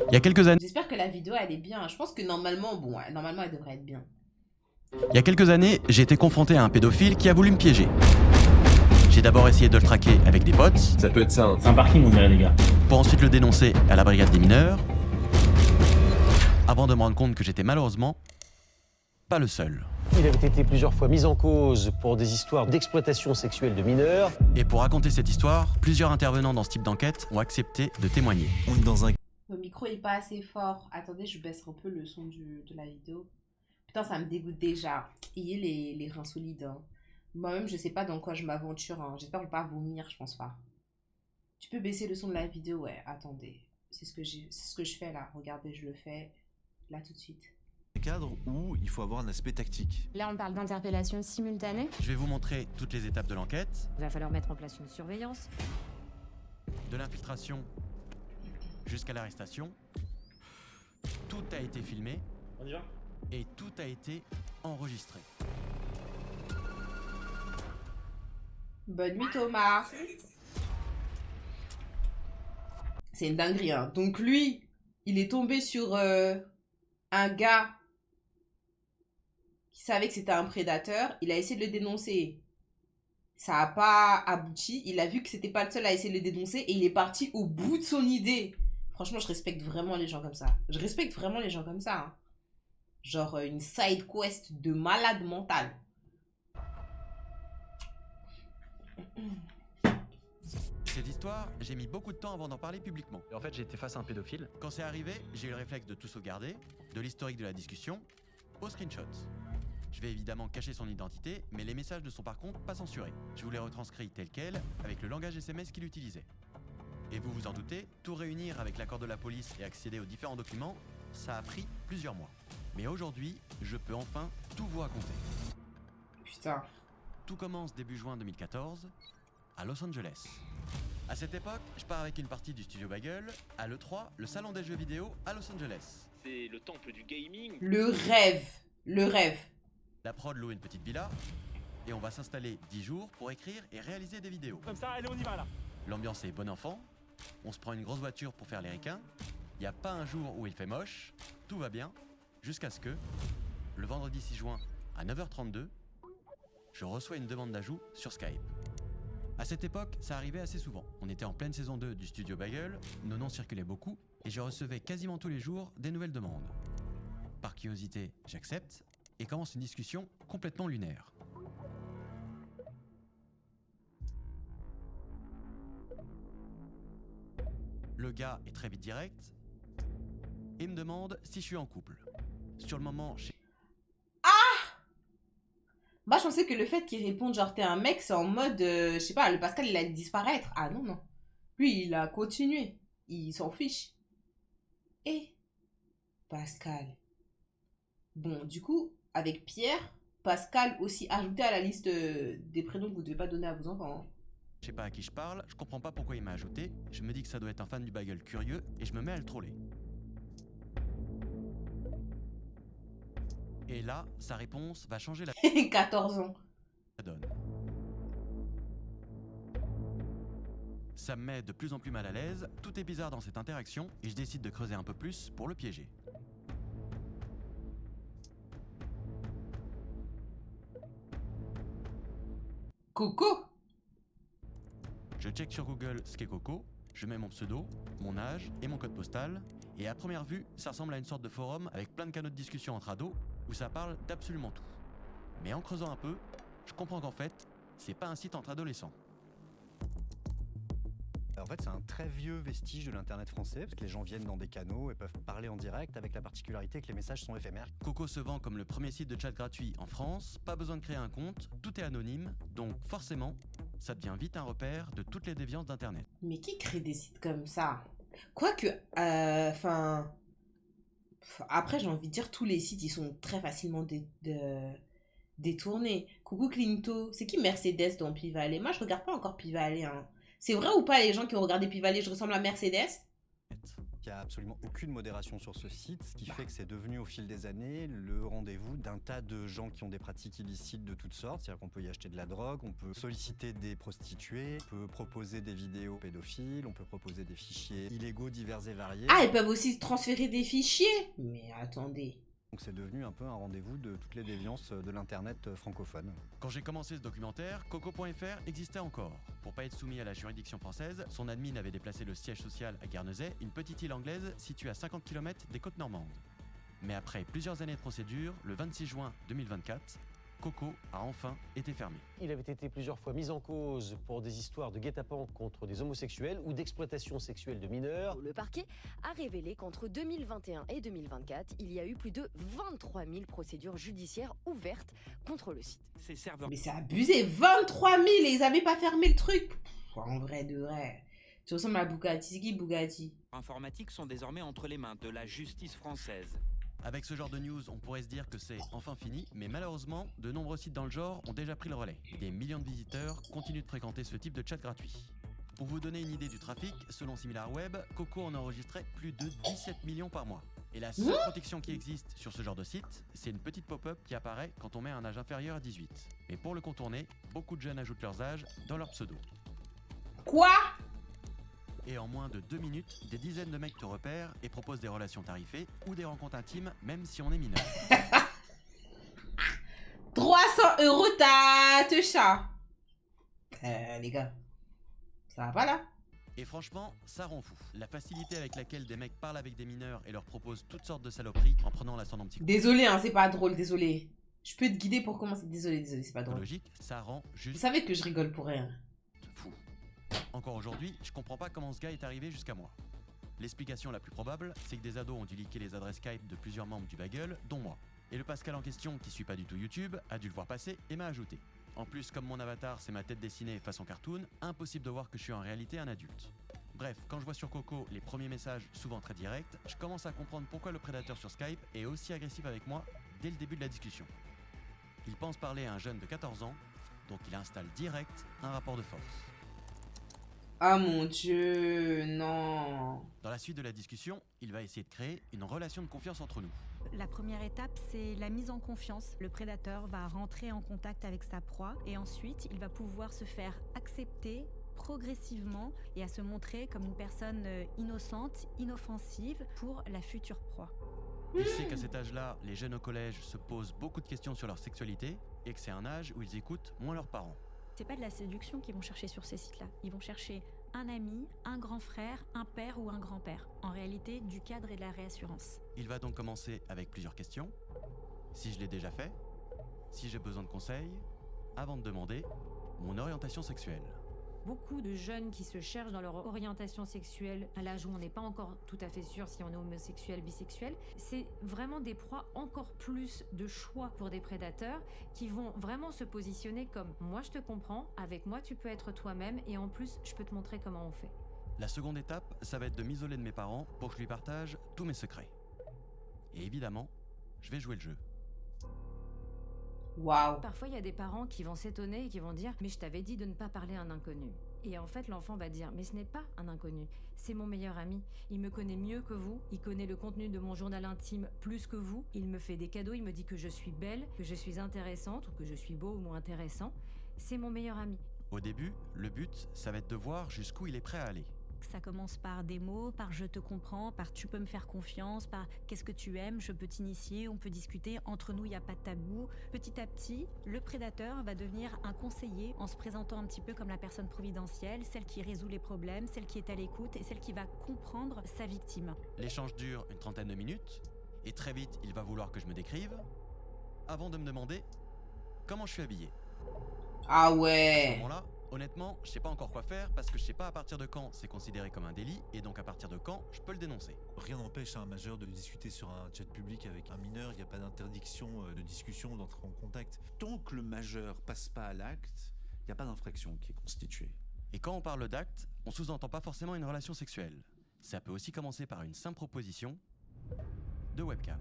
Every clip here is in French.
Il y a quelques années, J'espère que la vidéo, elle est bien. Je pense que normalement, bon, normalement, elle devrait être bien. j'ai été confronté à un pédophile qui a voulu me piéger. J'ai d'abord essayé de le traquer avec des potes, Ça peut être ça, hein. C'est un parking, on dirait, les gars. pour ensuite le dénoncer à la brigade des mineurs, avant de me rendre compte que j'étais malheureusement pas le seul. Il avait été plusieurs fois mis en cause pour des histoires d'exploitation sexuelle de mineurs. Et pour raconter cette histoire, plusieurs intervenants dans ce type d'enquête ont accepté de témoigner. On est dans un Le micro est pas assez fort. Attendez, je baisse un peu le son de la vidéo. Putain, ça me dégoûte déjà. Ayez les reins solides. Hein. Moi-même, je sais pas dans quoi je m'aventure. Hein. J'espère ne pas vomir, je pense pas. Tu peux baisser le son de la vidéo? Ouais, attendez. C'est ce que je fais là. Regardez, je le fais là tout de suite. cadre où il faut avoir un aspect tactique. Là, on parle d'interpellation simultanée. Je vais vous montrer toutes les étapes de l'enquête, Il va falloir mettre en place une surveillance. de l'infiltration jusqu'à l'arrestation. Tout a été filmé On y va? et tout a été enregistré. Bonne nuit Thomas. C'est une dinguerie. Hein. Donc lui, il est tombé sur un gars qui savait que c'était un prédateur. Il a essayé de le dénoncer. Ça n'a pas abouti. Il a vu que c'était pas le seul à essayer de le dénoncer et il est parti au bout de son idée. Franchement, je respecte vraiment les gens comme ça. Je respecte vraiment les gens comme ça. Hein. Genre une side quest de malade mental. Cette histoire, j'ai mis beaucoup de temps avant d'en parler publiquement. En fait, j'ai été face à un pédophile. Quand c'est arrivé, j'ai eu le réflexe de tout sauvegarder, de l'historique de la discussion aux screenshots. Je vais évidemment cacher son identité, mais les messages ne sont par contre pas censurés. Je vous les retranscris tels quels, avec le langage SMS qu'il utilisait. Et vous vous en doutez, tout réunir avec l'accord de la police et accéder aux différents documents, ça a pris plusieurs mois. Mais aujourd'hui, je peux enfin tout vous raconter. Putain. Tout commence début juin 2014, à Los Angeles. À cette époque, je pars avec une partie du studio Bagel à l'E3, le salon des jeux vidéo à Los Angeles. C'est le temple du gaming. Le rêve. Le rêve. La prod loue une petite villa et on va s'installer 10 jours pour écrire et réaliser des vidéos. Comme ça, allez, on y va là. L'ambiance est bon enfant, on se prend une grosse voiture pour faire les ricains, il n'y a pas un jour où il fait moche, tout va bien, jusqu'à ce que, le vendredi 6 juin à 9h32, je reçois une demande d'ajout sur Skype. À cette époque, ça arrivait assez souvent. On était en pleine saison 2 du studio Bagel, nos noms circulaient beaucoup et je recevais quasiment tous les jours des nouvelles demandes. Par curiosité, j'accepte et commence une discussion complètement lunaire. Le gars est très vite direct et me demande si je suis en couple. Sur le moment, Moi, je pensais que le fait qu'il réponde genre t'es un mec, c'est en mode, je sais pas, le Pascal, il allait disparaître. Ah non, non. Lui, il a continué. Il s'en fiche. Et Pascal. Bon, du coup, avec Pierre, Pascal aussi ajouté à la liste des prénoms que vous devez pas donner à vos enfants. Hein. je sais pas à qui je parle, je comprends pas pourquoi il m'a ajouté, je me dis que ça doit être un fan du bagel curieux et je me mets à le troller. Et là, sa réponse va changer la 14 ans. donne. Ça me met de plus en plus mal à l'aise, tout est bizarre dans cette interaction et je décide de creuser un peu plus pour le piéger. Coco. Je check sur Google ce qu'est Coco, je mets mon pseudo, mon âge et mon code postal, et à première vue, ça ressemble à une sorte de forum avec plein de canaux de discussion entre ados où ça parle d'absolument tout. Mais en creusant un peu, je comprends qu'en fait, c'est pas un site entre adolescents. En fait, c'est un très vieux vestige de l'internet français, parce que les gens viennent dans des canaux et peuvent parler en direct, avec la particularité que les messages sont éphémères. Coco se vend comme le premier site de chat gratuit en France, pas besoin de créer un compte, tout est anonyme, donc forcément, ça devient vite un repère de toutes les déviances d'internet. Mais qui crée des sites comme ça? Quoique, après, j'ai envie de dire, tous les sites, ils sont très facilement détournés. Coucou Clinto, c'est qui Mercedes dans Pivalet? Moi, je regarde pas encore Pivalet. Hein. C'est vrai ou pas, les gens qui ont regardé Pivalet, je ressemble à Mercedes? Il n'y a absolument aucune modération sur ce site, ce qui fait que c'est devenu au fil des années le rendez-vous d'un tas de gens qui ont des pratiques illicites de toutes sortes. C'est-à-dire qu'on peut y acheter de la drogue, on peut solliciter des prostituées, on peut proposer des vidéos pédophiles, on peut proposer des fichiers illégaux divers et variés. Ah, ils peuvent aussi transférer des fichiers. Mais attendez. Donc c'est devenu un peu un rendez-vous de toutes les déviances de l'internet francophone. Quand j'ai commencé ce documentaire, Coco.fr existait encore. Pour pas être soumis à la juridiction française, son admin avait déplacé le siège social à Guernesey, une petite île anglaise située à 50 km des côtes normandes. Mais après plusieurs années de procédure, le 26 juin 2024, Coco a enfin été fermé. Il avait été plusieurs fois mis en cause pour des histoires de guet-apens contre des homosexuels ou d'exploitation sexuelle de mineurs. Le parquet a révélé qu'entre 2021 et 2024, il y a eu plus de 23 000 procédures judiciaires ouvertes contre le site. Ces serveurs Mais c'est abusé. 23 000 et ils avaient pas fermé le truc. Pff, en vrai de vrai. Tu ressembles à Bugatti. C'est qui Bugatti? informatiques sont désormais entre les mains de la justice française. Avec ce genre de news, on pourrait se dire que c'est enfin fini, mais malheureusement, de nombreux sites dans le genre ont déjà pris le relais. Des millions de visiteurs continuent de fréquenter ce type de chat gratuit. Pour vous donner une idée du trafic, selon SimilarWeb, Coco en enregistrait plus de 17 millions par mois. Et la seule protection qui existe sur ce genre de site, c'est une petite pop-up qui apparaît quand on met un âge inférieur à 18. Mais pour le contourner, beaucoup de jeunes ajoutent leurs âges dans leur pseudo. Quoi? Et en moins de 2 minutes, des dizaines de mecs te repèrent et proposent des relations tarifées ou des rencontres intimes, même si on est mineur. 300 € ta chat. Les gars. Ça va pas là? Et franchement, ça rend fou. La facilité avec laquelle des mecs parlent avec des mineurs et leur proposent toutes sortes de saloperies en prenant l'ascendant Désolé, hein, c'est pas drôle, désolé. Je peux te guider pour commencer. Désolé, c'est pas drôle. psychologique, ça rend Vous juste savez que je rigole pour rien. fou. Encore aujourd'hui, je comprends pas comment ce gars est arrivé jusqu'à moi. L'explication la plus probable, c'est que des ados ont dû liquer les adresses Skype de plusieurs membres du Bagel, dont moi. Et le Pascal en question, qui suit pas du tout YouTube, a dû le voir passer et m'a ajouté. En plus, comme mon avatar c'est ma tête dessinée façon cartoon, impossible de voir que je suis en réalité un adulte. Bref, quand je vois sur Coco les premiers messages souvent très directs, je commence à comprendre pourquoi le prédateur sur Skype est aussi agressif avec moi dès le début de la discussion. Il pense parler à un jeune de 14 ans, donc il installe direct un rapport de force. Ah mon Dieu, non. Dans la suite de la discussion, il va essayer de créer une relation de confiance entre nous. La première étape, c'est la mise en confiance. Le prédateur va rentrer en contact avec sa proie et ensuite, il va pouvoir se faire accepter progressivement et à se montrer comme une personne innocente, inoffensive pour la future proie. Il sait qu'à cet âge-là, les jeunes au collège se posent beaucoup de questions sur leur sexualité et que c'est un âge où ils écoutent moins leurs parents. C'est pas de la séduction qu'ils vont chercher sur ces sites-là. Ils vont chercher un ami, un grand frère, un père ou un grand-père. En réalité, du cadre et de la réassurance. Il va donc commencer avec plusieurs questions. Si je l'ai déjà fait, si j'ai besoin de conseils, avant de demander mon orientation sexuelle. Beaucoup de jeunes qui se cherchent dans leur orientation sexuelle à l'âge où on n'est pas encore tout à fait sûr si on est homosexuel, bisexuel, c'est vraiment des proies encore plus de choix pour des prédateurs qui vont vraiment se positionner comme « moi je te comprends, avec moi tu peux être toi-même et en plus je peux te montrer comment on fait ». La seconde étape, ça va être de m'isoler de mes parents pour que je lui partage tous mes secrets. Et évidemment, je vais jouer le jeu. Waouh. Parfois, il y a des parents qui vont s'étonner et qui vont dire « mais je t'avais dit de ne pas parler à un inconnu ». Et en fait, l'enfant va dire « mais ce n'est pas un inconnu, c'est mon meilleur ami. Il me connaît mieux que vous, il connaît le contenu de mon journal intime plus que vous, il me fait des cadeaux, il me dit que je suis belle, que je suis intéressante ou que je suis beau ou moins intéressant. C'est mon meilleur ami. » Au début, le but, ça va être de voir jusqu'où il est prêt à aller. Ça commence par des mots, par je te comprends, par tu peux me faire confiance, par qu'est-ce que tu aimes, je peux t'initier, on peut discuter, entre nous il n'y a pas de tabou. Petit à petit, le prédateur va devenir un conseiller en se présentant un petit peu comme la personne providentielle, celle qui résout les problèmes, celle qui est à l'écoute et celle qui va comprendre sa victime. L'échange dure une trentaine de minutes et très vite il va vouloir que je me décrive avant de me demander comment je suis habillé. Ah À ce ouais. moment-là, honnêtement, je sais pas encore quoi faire parce que je sais pas à partir de quand c'est considéré comme un délit et donc à partir de quand je peux le dénoncer. Rien n'empêche un majeur de discuter sur un chat public avec un mineur, il n'y a pas d'interdiction de discussion, d'entrer en contact. Tant que le majeur passe pas à l'acte, il n'y a pas d'infraction qui est constituée. Et quand on parle d'acte, on sous-entend pas forcément une relation sexuelle. Ça peut aussi commencer par une simple proposition de webcam.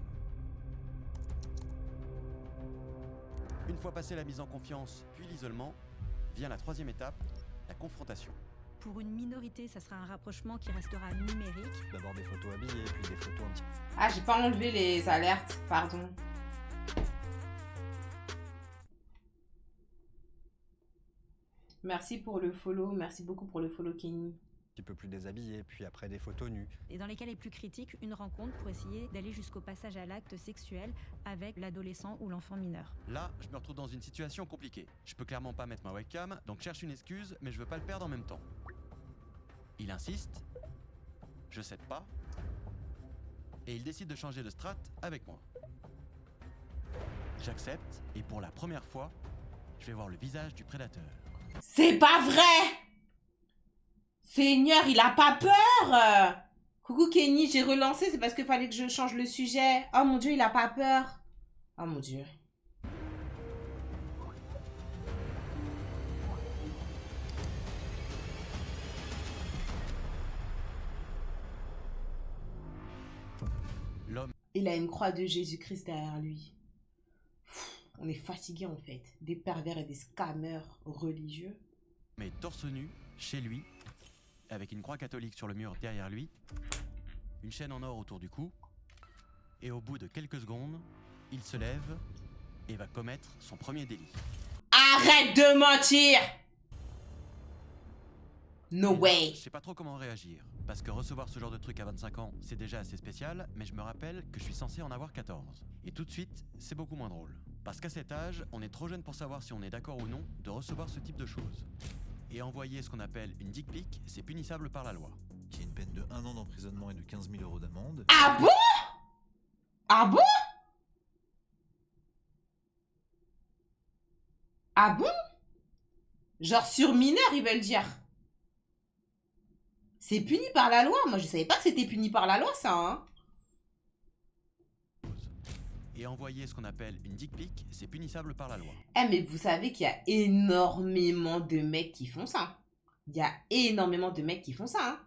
Une fois passé la mise en confiance, puis l'isolement, vient la troisième étape, la confrontation. Pour une minorité, ça sera un rapprochement qui restera numérique. D'abord des photos habillées, puis des photos un petit Ah, j'ai pas enlevé les alertes, pardon. Merci pour le follow, merci beaucoup pour le follow Kenny. peu plus déshabillées, puis après des photos nues. Et dans les cas les plus critiques, une rencontre pour essayer d'aller jusqu'au passage à l'acte sexuel avec l'adolescent ou l'enfant mineur. Là, je me retrouve dans une situation compliquée. Je peux clairement pas mettre ma webcam, donc je cherche une excuse, mais je veux pas le perdre en même temps. Il insiste, je cède pas, et il décide de changer de strat avec moi. J'accepte, et pour la première fois, je vais voir le visage du prédateur. C'est pas vrai! Seigneur, il a pas peur! Coucou Kenny, j'ai relancé, c'est parce qu'il fallait que je change le sujet. Oh mon Dieu, il a pas peur. Oh mon Dieu. L'homme Il a une croix de Jésus-Christ derrière lui. On est fatigué en fait. Des pervers et des scammers religieux. est torse nu, chez lui, avec une croix catholique sur le mur derrière lui, une chaîne en or autour du cou, et au bout de quelques secondes, il se lève et va commettre son premier délit. Arrête de mentir! No way! Je sais pas trop comment réagir, parce que recevoir ce genre de truc à 25 ans, c'est déjà assez spécial, mais je me rappelle que je suis censé en avoir 14. Et tout de suite, c'est beaucoup moins drôle. Parce qu'à cet âge, on est trop jeune pour savoir si on est d'accord ou non de recevoir ce type de choses. Et envoyer ce qu'on appelle une dick pic, c'est punissable par la loi. Qui est une peine de 1 an d'emprisonnement et de 15 000 € d'amende. Ah bon? Ah bon? Ah bon? Genre sur mineur, ils veulent dire. C'est puni par la loi. Moi, je savais pas que c'était puni par la loi, ça, hein. Et envoyer ce qu'on appelle une dick pic, c'est punissable par la loi. Eh, mais vous savez qu'il y a énormément de mecs qui font ça. Il y a énormément de mecs qui font ça, hein.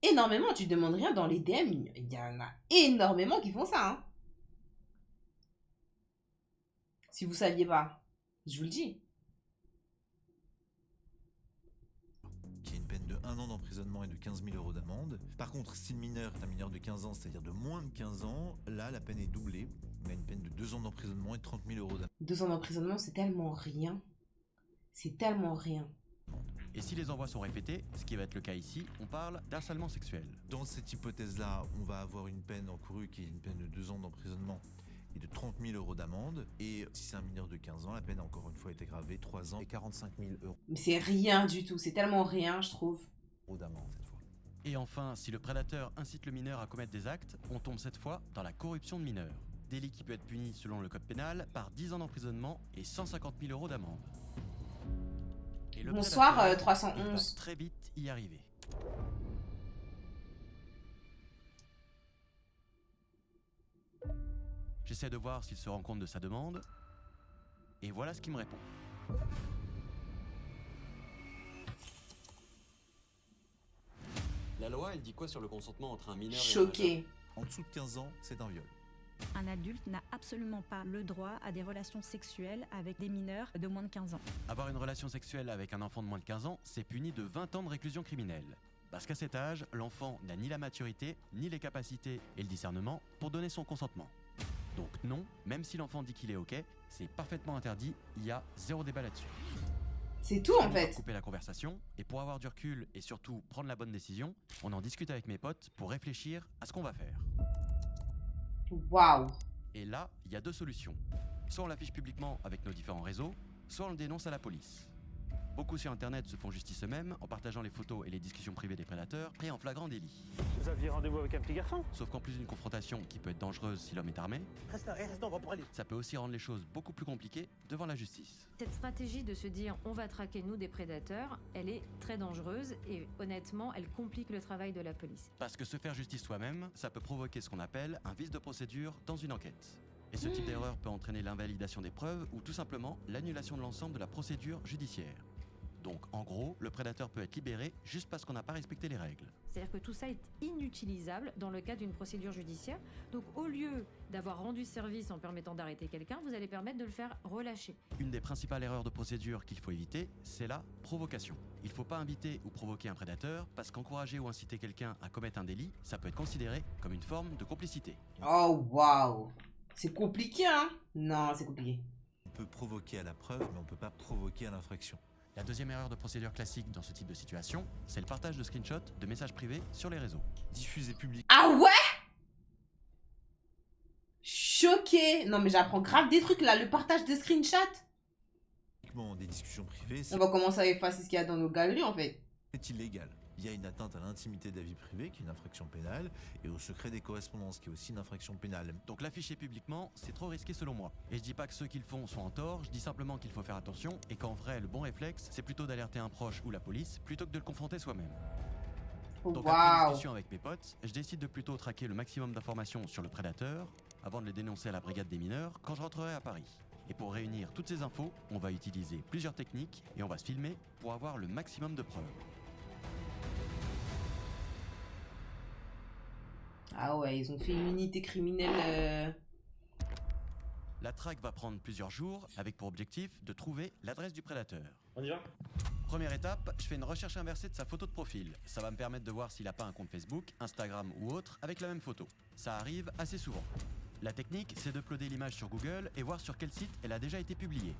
Énormément, tu demandes rien dans les DM, il y en a énormément qui font ça, hein. Si vous saviez pas, je vous le dis. Qui est une peine de 1 an d'emprisonnement et de 15 000 € d'amende. Par contre, si le mineur est un mineur de 15 ans, c'est-à-dire de moins de 15 ans, là, la peine est doublée. On a une peine de 2 ans d'emprisonnement et 30 000 € d'amende. 2 ans d'emprisonnement, c'est tellement rien. C'est tellement rien. Et si les envois sont répétés, ce qui va être le cas ici, on parle d'harcèlement sexuel. Dans cette hypothèse-là, on va avoir une peine encourue qui est une peine de 2 ans d'emprisonnement et de 30 000 € d'amende. Et si c'est un mineur de 15 ans, la peine a encore une fois été aggravée, 3 ans et 45 000 €. Mais c'est rien du tout, c'est tellement rien, je trouve. D'amende cette fois. Et enfin, si le prédateur incite le mineur à commettre des actes, on tombe cette fois dans la corruption de mineurs. Délit qui peut être puni selon le code pénal par 10 ans d'emprisonnement et 150 000 € d'amende. Et le Bonsoir, prédateur, 311. il va très vite y arriver. J'essaie de voir s'il se rend compte de sa demande. Et voilà ce qu'il me répond. La loi, elle dit quoi sur le consentement entre un mineur et un Choqué. En dessous de 15 ans, c'est un viol. Un adulte n'a absolument pas le droit à des relations sexuelles avec des mineurs de moins de 15 ans. Avoir une relation sexuelle avec un enfant de moins de 15 ans, c'est puni de 20 ans de réclusion criminelle. Parce qu'à cet âge, l'enfant n'a ni la maturité, ni les capacités et le discernement pour donner son consentement. Donc non, même si l'enfant dit qu'il est ok, c'est parfaitement interdit, il y a zéro débat là-dessus. C'est tout en On va fait. couper la conversation, et pour avoir du recul et surtout prendre la bonne décision, on en discute avec mes potes pour réfléchir à ce qu'on va faire. Waouh. Et là, il y a deux solutions. Soit on l'affiche publiquement avec nos différents réseaux, soit on le dénonce à la police. Beaucoup sur internet se font justice eux-mêmes en partageant les photos et les discussions privées des prédateurs pris en flagrant délit. Vous aviez rendez-vous avec un petit garçon? Sauf qu'en plus d'une confrontation qui peut être dangereuse si l'homme est armé, Reste là, on va pour aller. ça peut aussi rendre les choses beaucoup plus compliquées devant la justice. Cette stratégie de se dire on va traquer nous des prédateurs, elle est très dangereuse et honnêtement, elle complique le travail de la police. Parce que se faire justice soi-même, ça peut provoquer ce qu'on appelle un vice de procédure dans une enquête. Et ce type d'erreur peut entraîner l'invalidation des preuves ou tout simplement l'annulation de l'ensemble de la procédure judiciaire. Donc en gros, le prédateur peut être libéré juste parce qu'on n'a pas respecté les règles. C'est-à-dire que tout ça est inutilisable dans le cadre d'une procédure judiciaire. Donc au lieu d'avoir rendu service en permettant d'arrêter quelqu'un, vous allez permettre de le faire relâcher. Une des principales erreurs de procédure qu'il faut éviter, c'est la provocation. Il ne faut pas inviter ou provoquer un prédateur parce qu'encourager ou inciter quelqu'un à commettre un délit, ça peut être considéré comme une forme de complicité. Oh waouh. C'est compliqué, hein? Non, c'est compliqué. On peut provoquer à la preuve, mais on ne peut pas provoquer à l'infraction. La deuxième erreur de procédure classique dans ce type de situation, c'est le partage de screenshots de messages privés sur les réseaux. Diffuser publiquement Ah ouais? Choqué. Non mais j'apprends grave des trucs là, le partage de screenshots. des discussions privées, On va commencer à effacer ce qu'il y a dans nos galeries en fait. c'est illégal. Il y a une atteinte à l'intimité de la vie privée, qui est une infraction pénale, et au secret des correspondances, qui est aussi une infraction pénale. Donc l'afficher publiquement, c'est trop risqué selon moi. Et je dis pas que ceux qui le font sont en tort, je dis simplement qu'il faut faire attention, et qu'en vrai, le bon réflexe, c'est plutôt d'alerter un proche ou la police, plutôt que de le confronter soi-même. Donc après discussion avec mes potes, je décide de plutôt traquer le maximum d'informations sur le prédateur, avant de les dénoncer à la brigade des mineurs, quand je rentrerai à Paris. Et pour réunir toutes ces infos, on va utiliser plusieurs techniques, et on va se filmer pour avoir le maximum de preuves. Ah ouais, ils ont fait une unité criminelle. La traque va prendre plusieurs jours, avec pour objectif de trouver l'adresse du prédateur. On y va? Première étape, je fais une recherche inversée de sa photo de profil. Ça va me permettre de voir s'il n'a pas un compte Facebook, Instagram ou autre avec la même photo. Ça arrive assez souvent. La technique, c'est d'uploader l'image sur Google et voir sur quel site elle a déjà été publiée.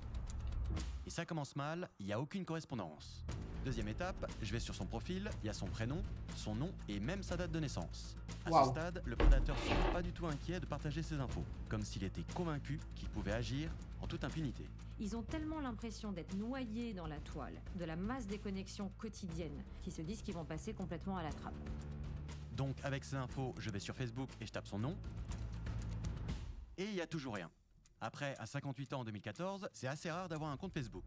Et ça commence mal, il n'y a aucune correspondance. Deuxième étape, je vais sur son profil, il y a son prénom, son nom et même sa date de naissance. À ce stade, le prédateur ne semble pas du tout inquiet de partager ses infos, comme s'il était convaincu qu'il pouvait agir en toute impunité. Ils ont tellement l'impression d'être noyés dans la toile, de la masse des connexions quotidiennes, qu'ils se disent qu'ils vont passer complètement à la trappe. Donc avec ces infos, je vais sur Facebook et je tape son nom. Et il n'y a toujours rien. Après, à 58 ans en 2014, c'est assez rare d'avoir un compte Facebook.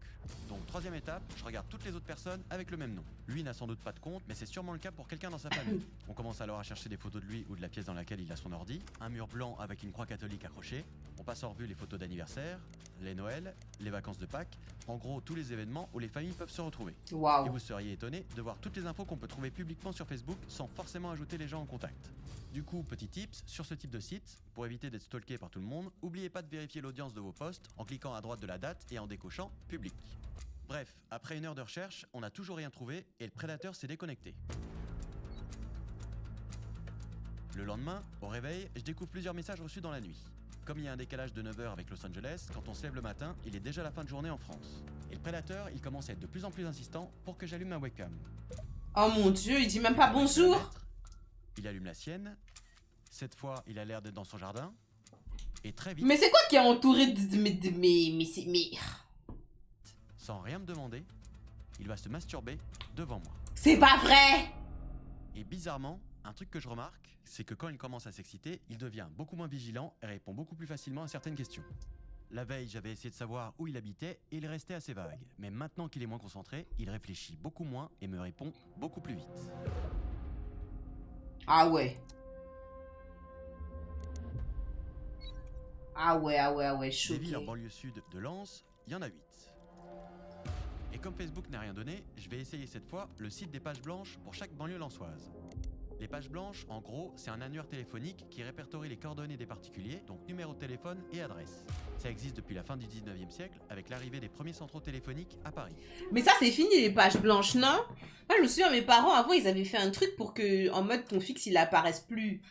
Donc troisième étape, je regarde toutes les autres personnes avec le même nom. Lui n'a sans doute pas de compte, mais c'est sûrement le cas pour quelqu'un dans sa famille. On commence alors à chercher des photos de lui ou de la pièce dans laquelle il a son ordi, un mur blanc avec une croix catholique accrochée. On passe en revue les photos d'anniversaire, les Noëls, les vacances de Pâques, en gros tous les événements où les familles peuvent se retrouver. Wow. Et vous seriez étonné de voir toutes les infos qu'on peut trouver publiquement sur Facebook sans forcément ajouter les gens en contact. Du coup, petit tips, sur ce type de site, pour éviter d'être stalké par tout le monde, n'oubliez pas de vérifier l'audience de vos posts en cliquant à droite de la date et en décochant « Public ». Bref, après une heure de recherche, on n'a toujours rien trouvé et le prédateur s'est déconnecté. Le lendemain, au réveil, je découvre plusieurs messages reçus dans la nuit. Comme il y a un décalage de 9 heures avec Los Angeles, quand on se lève le matin, il est déjà la fin de journée en France. Et le prédateur, il commence à être de plus en plus insistant pour que j'allume ma webcam. Oh mon dieu, il dit même pas bonjour. Il allume la sienne. Cette fois, il a l'air d'être dans son jardin. Et très vite... Mais c'est quoi qui est entouré mais... Sans rien me demander, il va se masturber devant moi. C'est pas vrai! Et bizarrement, un truc que je remarque, c'est que quand il commence à s'exciter, il devient beaucoup moins vigilant et répond beaucoup plus facilement à certaines questions. La veille, j'avais essayé de savoir où il habitait et il restait assez vague. Mais maintenant qu'il est moins concentré, il réfléchit beaucoup moins et me répond beaucoup plus vite. Ah ouais. Ah ouais, choqué. Des villes en banlieue sud de Lens, il y en a 8. Et comme Facebook n'a rien donné, je vais essayer cette fois le site des pages blanches pour chaque banlieue lensoise. Les pages blanches, en gros, c'est un annuaire téléphonique qui répertorie les coordonnées des particuliers, donc numéro de téléphone et adresse. Ça existe depuis la fin du 19e siècle, avec l'arrivée des premiers centraux téléphoniques à Paris. Mais ça, c'est fini, les pages blanches, non? Moi, je me souviens, mes parents, avant, ils avaient fait un truc pour que, en mode, ton fixe, il apparaisse plus.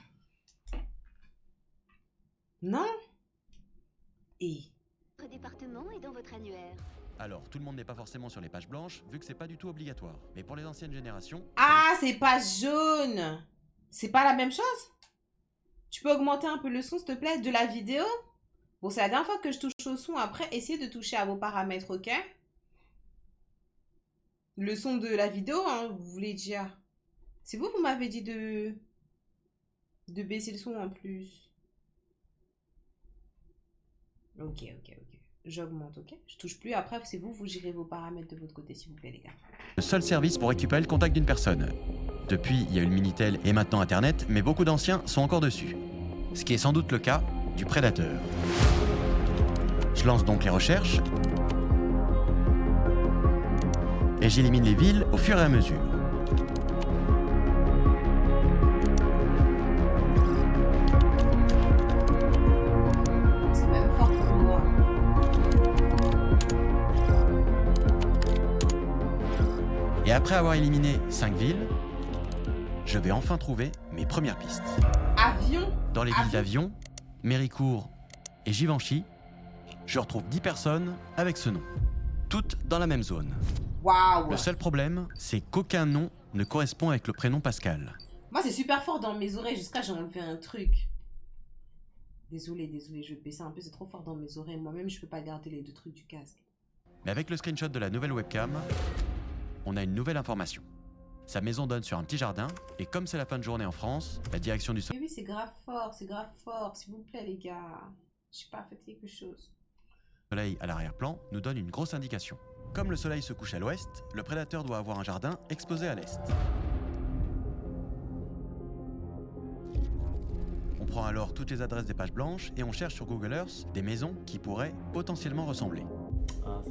Non? Et Votre département est dans votre annuaire. Alors, tout le monde n'est pas forcément sur les pages blanches, vu que c'est pas du tout obligatoire. Mais pour les anciennes générations... Ah, c'est pas jaune. C'est pas la même chose? Tu peux augmenter un peu le son, s'il te plaît, de la vidéo? Bon, c'est la dernière fois que je touche au son. Après, essayez de toucher à vos paramètres, ok? Le son de la vidéo, hein, vous voulez dire. C'est vous m'avez dit de baisser le son en plus. Ok. J'augmente, ok? Je touche plus, après, c'est vous gérez vos paramètres de votre côté, s'il vous plaît, les gars. Le seul service pour récupérer le contact d'une personne. Depuis, il y a eu le Minitel et maintenant Internet, mais beaucoup d'anciens sont encore dessus. Ce qui est sans doute le cas du prédateur. Je lance donc les recherches. et j'élimine les villes au fur et à mesure. C'est même fort pour moi. Et après avoir éliminé 5 villes, je vais enfin trouver mes premières pistes. Avion. Dans les villes d'Avion, Méricourt et Givenchy, je retrouve 10 personnes avec ce nom, toutes dans la même zone. Waouh. Le seul problème, c'est qu'aucun nom ne correspond avec le prénom Pascal. Moi, c'est super fort dans mes oreilles. Jusqu'à j'ai enlevé un truc. Désolé, je vais baisser un peu. C'est trop fort dans mes oreilles. Moi-même, je peux pas garder les deux trucs du casque. Mais avec le screenshot de la nouvelle webcam, on a une nouvelle information. Sa maison donne sur un petit jardin, et comme c'est la fin de journée en France, la direction du Mais oui, c'est grave fort, s'il vous plaît, les gars. Je sais pas, faites quelque chose. soleil à l'arrière-plan nous donne une grosse indication. Comme le soleil se couche à l'ouest, le prédateur doit avoir un jardin exposé à l'est. On prend alors toutes les adresses des pages blanches et on cherche sur Google Earth des maisons qui pourraient potentiellement ressembler. Ah,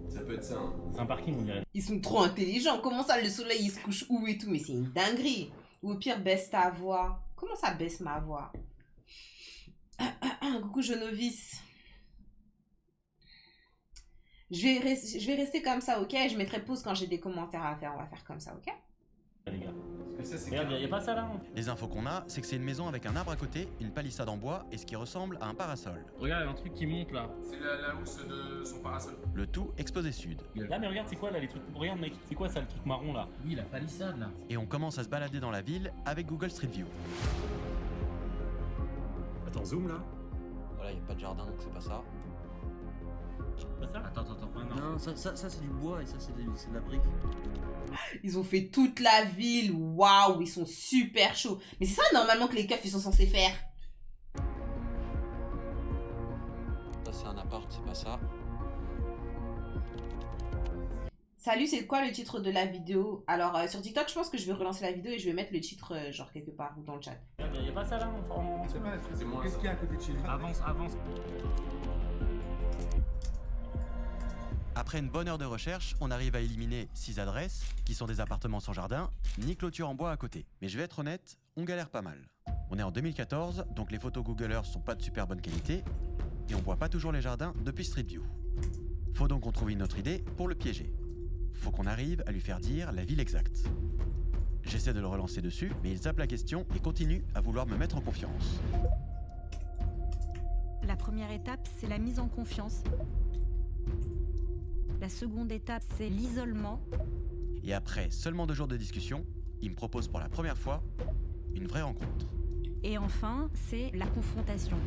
Ça peut être ça. Hein. c'est un parking, on dirait. Ils sont trop intelligents. Comment ça, le soleil, il se couche où et tout? Mais c'est une dinguerie. Ou au pire, baisse ta voix. Comment ça baisse ma voix? Coucou, je novice. Je vais rester comme ça, ok? Je mettrai pause quand j'ai des commentaires à faire. On va faire comme ça, ok? Les gars. Parce que ça, c'est Regarde, y a pas ça là? Les infos qu'on a, c'est que c'est une maison avec un arbre à côté, une palissade en bois et ce qui ressemble à un parasol. Regarde, y a un truc qui monte là. C'est la housse de son parasol. Le tout exposé sud. Là, mais regarde, c'est quoi là les trucs? Regarde, mec, c'est quoi ça le truc marron là? Oui, la palissade là. Et on commence à se balader dans la ville avec Google Street View. Attends, zoom là. Voilà, il n'y a pas de jardin, donc c'est pas ça. Pas ça? Attends. Ah, non. Non, ça c'est du bois et ça c'est de la brique. Ils ont fait toute la ville. Waouh, ils sont super chauds. Mais c'est ça normalement que les keufs ils sont censés faire. Ça, c'est un appart, c'est pas ça. Salut, c'est quoi le titre de la vidéo? Alors sur TikTok, je pense que je vais relancer la vidéo et je vais mettre le titre genre quelque part ou dans le chat. Y a pas ça là en... C'est pas, excusez-moi. Qu'est-ce qu'il y a à côté de chez lui? Avance. Après une bonne heure de recherche, on arrive à éliminer 6 adresses, qui sont des appartements sans jardin, ni clôture en bois à côté. Mais je vais être honnête, on galère pas mal. On est en 2014, donc les photos Google Earth sont pas de super bonne qualité, et on voit pas toujours les jardins depuis Street View. Faut donc qu'on trouve une autre idée pour le piéger. Faut qu'on arrive à lui faire dire la ville exacte. J'essaie de le relancer dessus, mais il zappe la question et continue à vouloir me mettre en confiance. La première étape, c'est la mise en confiance. La seconde étape, c'est l'isolement. Et après seulement 2 jours de discussion, il me propose pour la première fois une vraie rencontre. Et enfin, c'est la confrontation.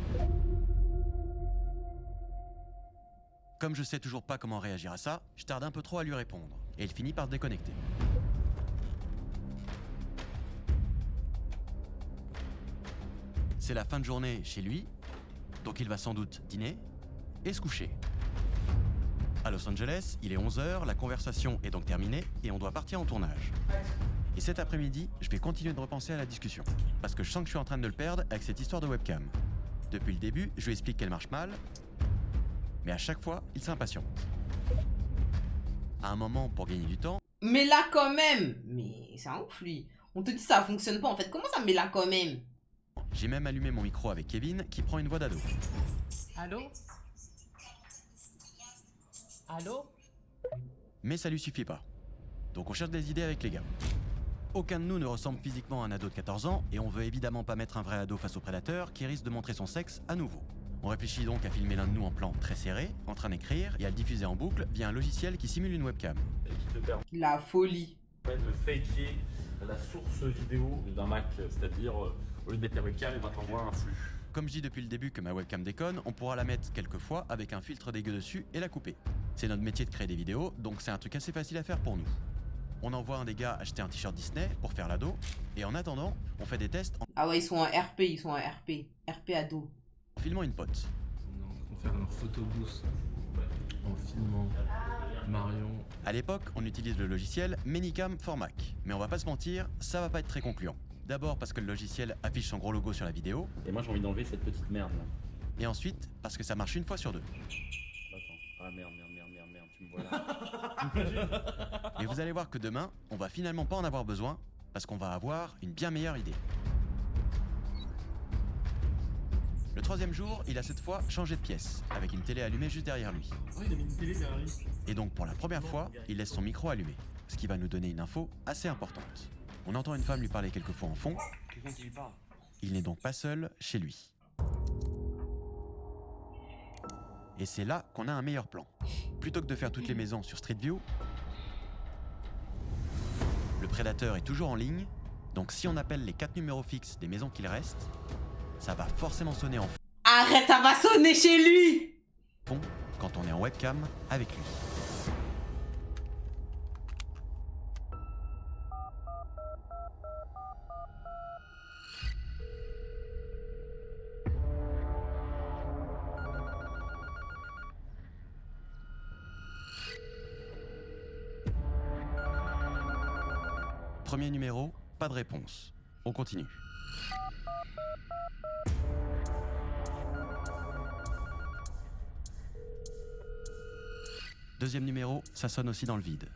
Comme je sais toujours pas comment réagir à ça, je tarde un peu trop à lui répondre. Et il finit par se déconnecter. C'est la fin de journée chez lui, donc il va sans doute dîner et se coucher. À Los Angeles, il est 11h, la conversation est donc terminée et on doit partir en tournage. Et cet après-midi, je vais continuer de repenser à la discussion, parce que je sens que je suis en train de le perdre avec cette histoire de webcam. Depuis le début, je lui explique qu'elle marche mal, mais à chaque fois, il s'impatiente. À un moment, pour gagner du temps... Mais là quand même. Mais c'est un ouf lui. On te dit ça fonctionne pas en fait. Comment ça mais là quand même? J'ai même allumé mon micro avec Kevin, qui prend une voix d'ado. Allô? Allô? Mais ça lui suffit pas. Donc on cherche des idées avec les gars. Aucun de nous ne ressemble physiquement à un ado de 14 ans, et on veut évidemment pas mettre un vrai ado face au prédateur qui risque de montrer son sexe à nouveau. On réfléchit donc à filmer l'un de nous en plan très serré, en train d'écrire, et à le diffuser en boucle via un logiciel qui simule une webcam. Et qui te permet La folie. de faker la source vidéo d'un Mac, c'est-à-dire au lieu de mettre la webcam, il va t'envoyer un flux. Comme je dis depuis le début que ma webcam déconne, on pourra la mettre quelques fois avec un filtre dégueu dessus et la couper. C'est notre métier de créer des vidéos, donc c'est un truc assez facile à faire pour nous. On envoie un des gars acheter un t-shirt Disney pour faire l'ado, et en attendant, on fait des tests en... Ah ouais, ils sont en RP, RP ado. En filmant une pote. On va faire leur photobooth en filmant Marion. À l'époque, on utilise le logiciel Manycam for Mac. Mais on va pas se mentir, ça va pas être très concluant. D'abord parce que le logiciel affiche son gros logo sur la vidéo. Et moi j'ai envie d'enlever cette petite merde là. Et ensuite, parce que ça marche une fois sur 2. Attends. Ah merde. tu me vois là. Et vous allez voir que demain, on va finalement pas en avoir besoin, parce qu'on va avoir une bien meilleure idée. Le troisième jour, il a cette fois changé de pièce, avec une télé allumée juste derrière lui. Oh, il a mis une télé derrière lui. Et donc pour la première fois, il laisse son micro allumé, ce qui va nous donner une info assez importante. On entend une femme lui parler quelques fois en fond. Il n'est donc pas seul chez lui. Et c'est là qu'on a un meilleur plan. Plutôt que de faire toutes les maisons sur Street View, le prédateur est toujours en ligne, donc si on appelle les 4 numéros fixes des maisons qu'il reste, ça va forcément sonner en Arrête, ça va sonner chez lui! fond quand on est en webcam avec lui. Premier numéro, pas de réponse. On continue. Deuxième numéro, ça sonne aussi dans le vide.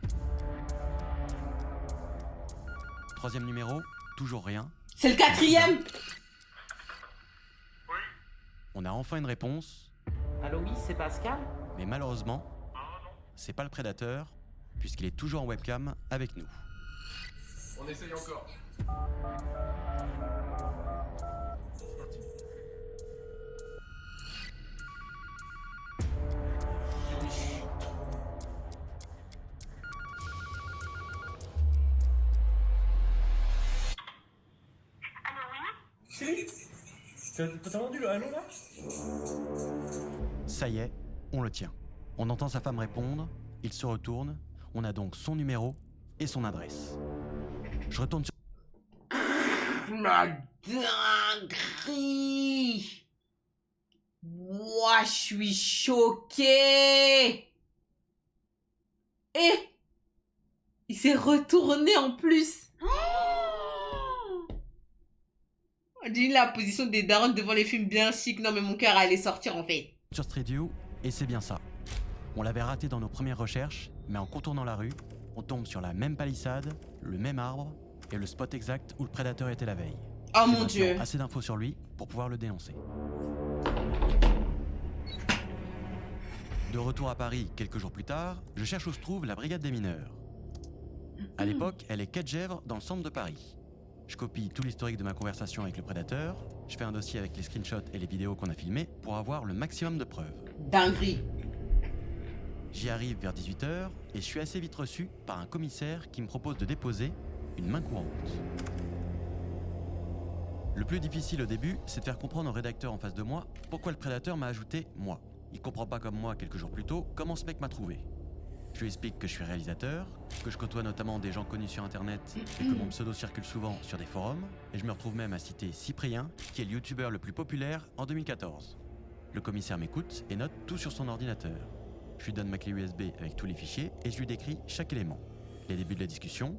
Troisième numéro, toujours rien. C'est le quatrième! On a enfin une réponse, Allô, oui, c'est Pascal? mais malheureusement, c'est pas le prédateur, puisqu'il est toujours en webcam avec nous. On essaye encore. T'as entendu le allô là? Ça y est, on le tient. On entend sa femme répondre, il se retourne, on a donc son numéro et son adresse. Je retourne sur... La dinguerie! Moi, je suis choquée! Et il s'est retourné en plus! J'ai eu la position des darons devant les films bien chics. Non, mais mon cœur allait sortir en fait. sur Street View, et c'est bien ça. On l'avait raté dans nos premières recherches, mais en contournant la rue, on tombe sur la même palissade, le même arbre, et le spot exact où le prédateur était la veille. Oh J'ai mon maintenant Dieu! assez d'infos sur lui pour pouvoir le dénoncer. De retour à Paris, quelques jours plus tard, je cherche où se trouve la brigade des mineurs. À l'époque, elle est quai de Gesvres, dans le centre de Paris. Je copie tout l'historique de ma conversation avec le prédateur, je fais un dossier avec les screenshots et les vidéos qu'on a filmées pour avoir le maximum de preuves. Dinguerie! J'y arrive vers 18h et je suis assez vite reçu par un commissaire qui me propose de déposer une main courante. Le plus difficile au début, c'est de faire comprendre au rédacteur en face de moi pourquoi le prédateur m'a ajouté moi. Il comprend pas comme moi quelques jours plus tôt comment ce mec m'a trouvé. Je lui explique que je suis réalisateur, que je côtoie notamment des gens connus sur internet et que mon pseudo circule souvent sur des forums, et je me retrouve même à citer Cyprien, qui est le youtubeur le plus populaire en 2014. Le commissaire m'écoute et note tout sur son ordinateur. Je lui donne ma clé USB avec tous les fichiers et je lui décris chaque élément. Les débuts de la discussion,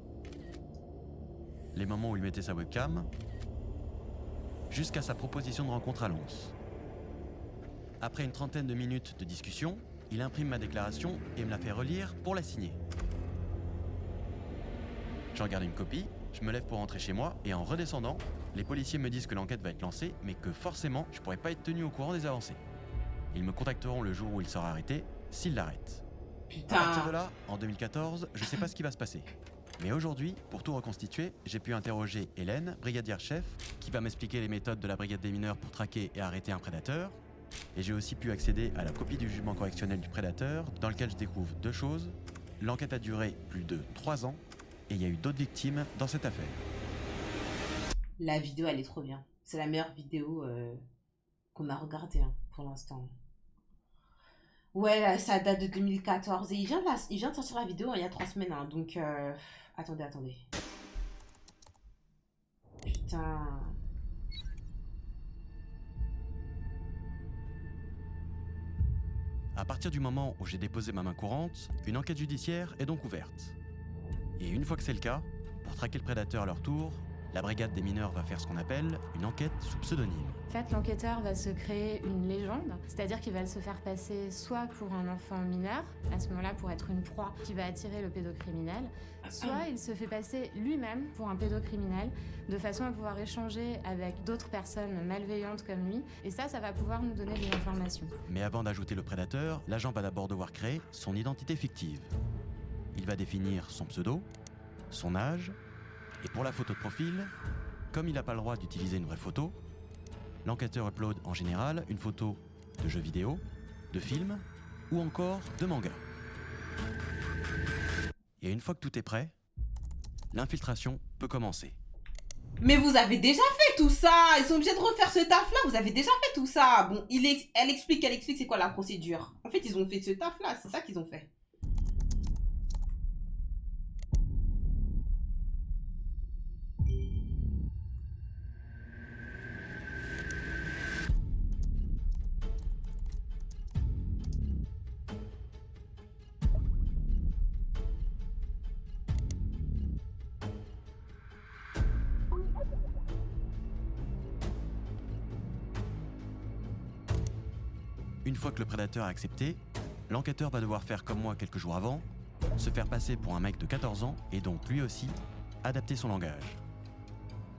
les moments où il mettait sa webcam, jusqu'à sa proposition de rencontre à Lons. Après une trentaine de minutes de discussion, il imprime ma déclaration et me la fait relire pour la signer. J'en garde une copie, je me lève pour rentrer chez moi et en redescendant, les policiers me disent que l'enquête va être lancée mais que forcément, je pourrais pas être tenu au courant des avancées. Ils me contacteront le jour où il sera arrêté, s'il l'arrête. Putain! À partir de là, en 2014, je sais pas ce qui va se passer. Mais aujourd'hui, pour tout reconstituer, j'ai pu interroger Hélène, brigadière chef, qui va m'expliquer les méthodes de la brigade des mineurs pour traquer et arrêter un prédateur. Et j'ai aussi pu accéder à la copie du jugement correctionnel du prédateur, dans lequel je découvre deux choses. L'enquête a duré plus de 3 ans, et il y a eu d'autres victimes dans cette affaire. La vidéo, elle est trop bien. C'est la meilleure vidéo qu'on a regardée pour l'instant. Ouais, ça date de 2014. Et il vient de sortir la vidéo il y a 3 semaines. Donc, attendez. Putain. À partir du moment où j'ai déposé ma main courante, une enquête judiciaire est donc ouverte. Et une fois que c'est le cas, pour traquer le prédateur à leur tour, La brigade des mineurs va faire ce qu'on appelle une enquête sous pseudonyme. En fait, l'enquêteur va se créer une légende, c'est-à-dire qu'il va se faire passer soit pour un enfant mineur, à ce moment-là pour être une proie qui va attirer le pédocriminel, soit il se fait passer lui-même pour un pédocriminel, de façon à pouvoir échanger avec d'autres personnes malveillantes comme lui, et ça va pouvoir nous donner des informations. Mais avant d'ajouter le prédateur, l'agent va d'abord devoir créer son identité fictive. Il va définir son pseudo, son âge, et pour la photo de profil, comme il n'a pas le droit d'utiliser une vraie photo, l'enquêteur upload en général une photo de jeux vidéo, de films ou encore de manga. Et une fois que tout est prêt, l'infiltration peut commencer. Mais vous avez déjà fait tout ça. Ils sont obligés de refaire ce taf-là. Vous avez déjà fait tout ça. Bon, elle explique c'est quoi la procédure. En fait, ils ont fait ce taf-là. C'est ça qu'ils ont fait. Une fois que le prédateur a accepté, l'enquêteur va devoir faire comme moi quelques jours avant, se faire passer pour un mec de 14 ans et donc lui aussi adapter son langage.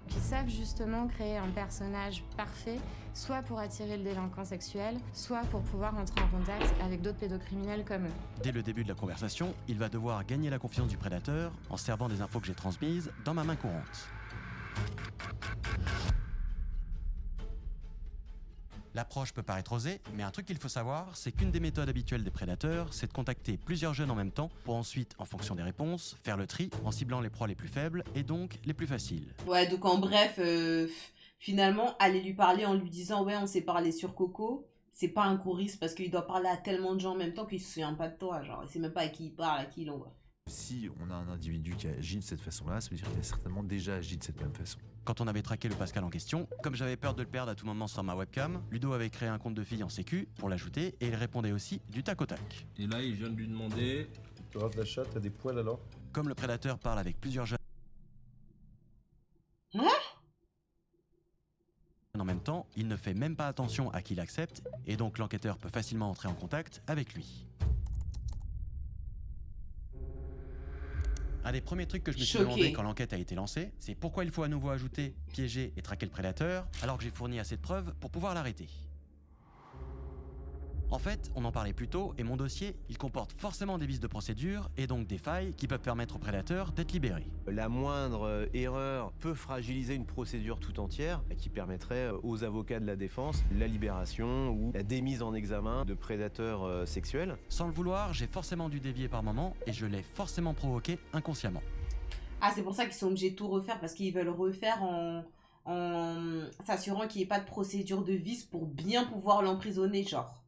Ils savent justement créer un personnage parfait, soit pour attirer le délinquant sexuel, soit pour pouvoir entrer en contact avec d'autres pédocriminels comme eux. Dès le début de la conversation, il va devoir gagner la confiance du prédateur en servant des infos que j'ai transmises dans ma main courante. L'approche peut paraître osée, mais un truc qu'il faut savoir, c'est qu'une des méthodes habituelles des prédateurs, c'est de contacter plusieurs jeunes en même temps pour ensuite, en fonction des réponses, faire le tri en ciblant les proies les plus faibles et donc les plus faciles. Ouais, donc en bref, finalement, aller lui parler en lui disant « Ouais, on s'est parlé sur Coco », c'est pas un gros risque parce qu'il doit parler à tellement de gens en même temps qu'il se souvient pas de toi. Genre, il sait même pas à qui il parle, à qui il envoie. Si on a un individu qui agit de cette façon-là, ça veut dire qu'il a certainement déjà agi de cette même façon. Quand on avait traqué le Pascal en question, comme j'avais peur de le perdre à tout moment sans ma webcam, Ludo avait créé un compte de fille en sécu pour l'ajouter et il répondait aussi du tac au tac. Et là, il vient de lui demander, tu rases la chatte, t'as des poils alors? Comme le prédateur parle avec plusieurs jeunes en même temps, il ne fait même pas attention à qui il accepte et donc l'enquêteur peut facilement entrer en contact avec lui. Un des premiers trucs que je me suis demandé quand l'enquête a été lancée, c'est pourquoi il faut à nouveau ajouter, piéger et traquer le prédateur alors que j'ai fourni assez de preuves pour pouvoir l'arrêter. En fait, on en parlait plus tôt et mon dossier, il comporte forcément des vices de procédure et donc des failles qui peuvent permettre au prédateur d'être libéré. La moindre erreur peut fragiliser une procédure tout entière qui permettrait aux avocats de la défense la libération ou la démise en examen de prédateurs sexuels. Sans le vouloir, j'ai forcément dû dévier par moment et je l'ai forcément provoqué inconsciemment. Ah, c'est pour ça qu'ils sont obligés de tout refaire parce qu'ils veulent refaire en s'assurant qu'il n'y ait pas de procédure de vice pour bien pouvoir l'emprisonner, genre.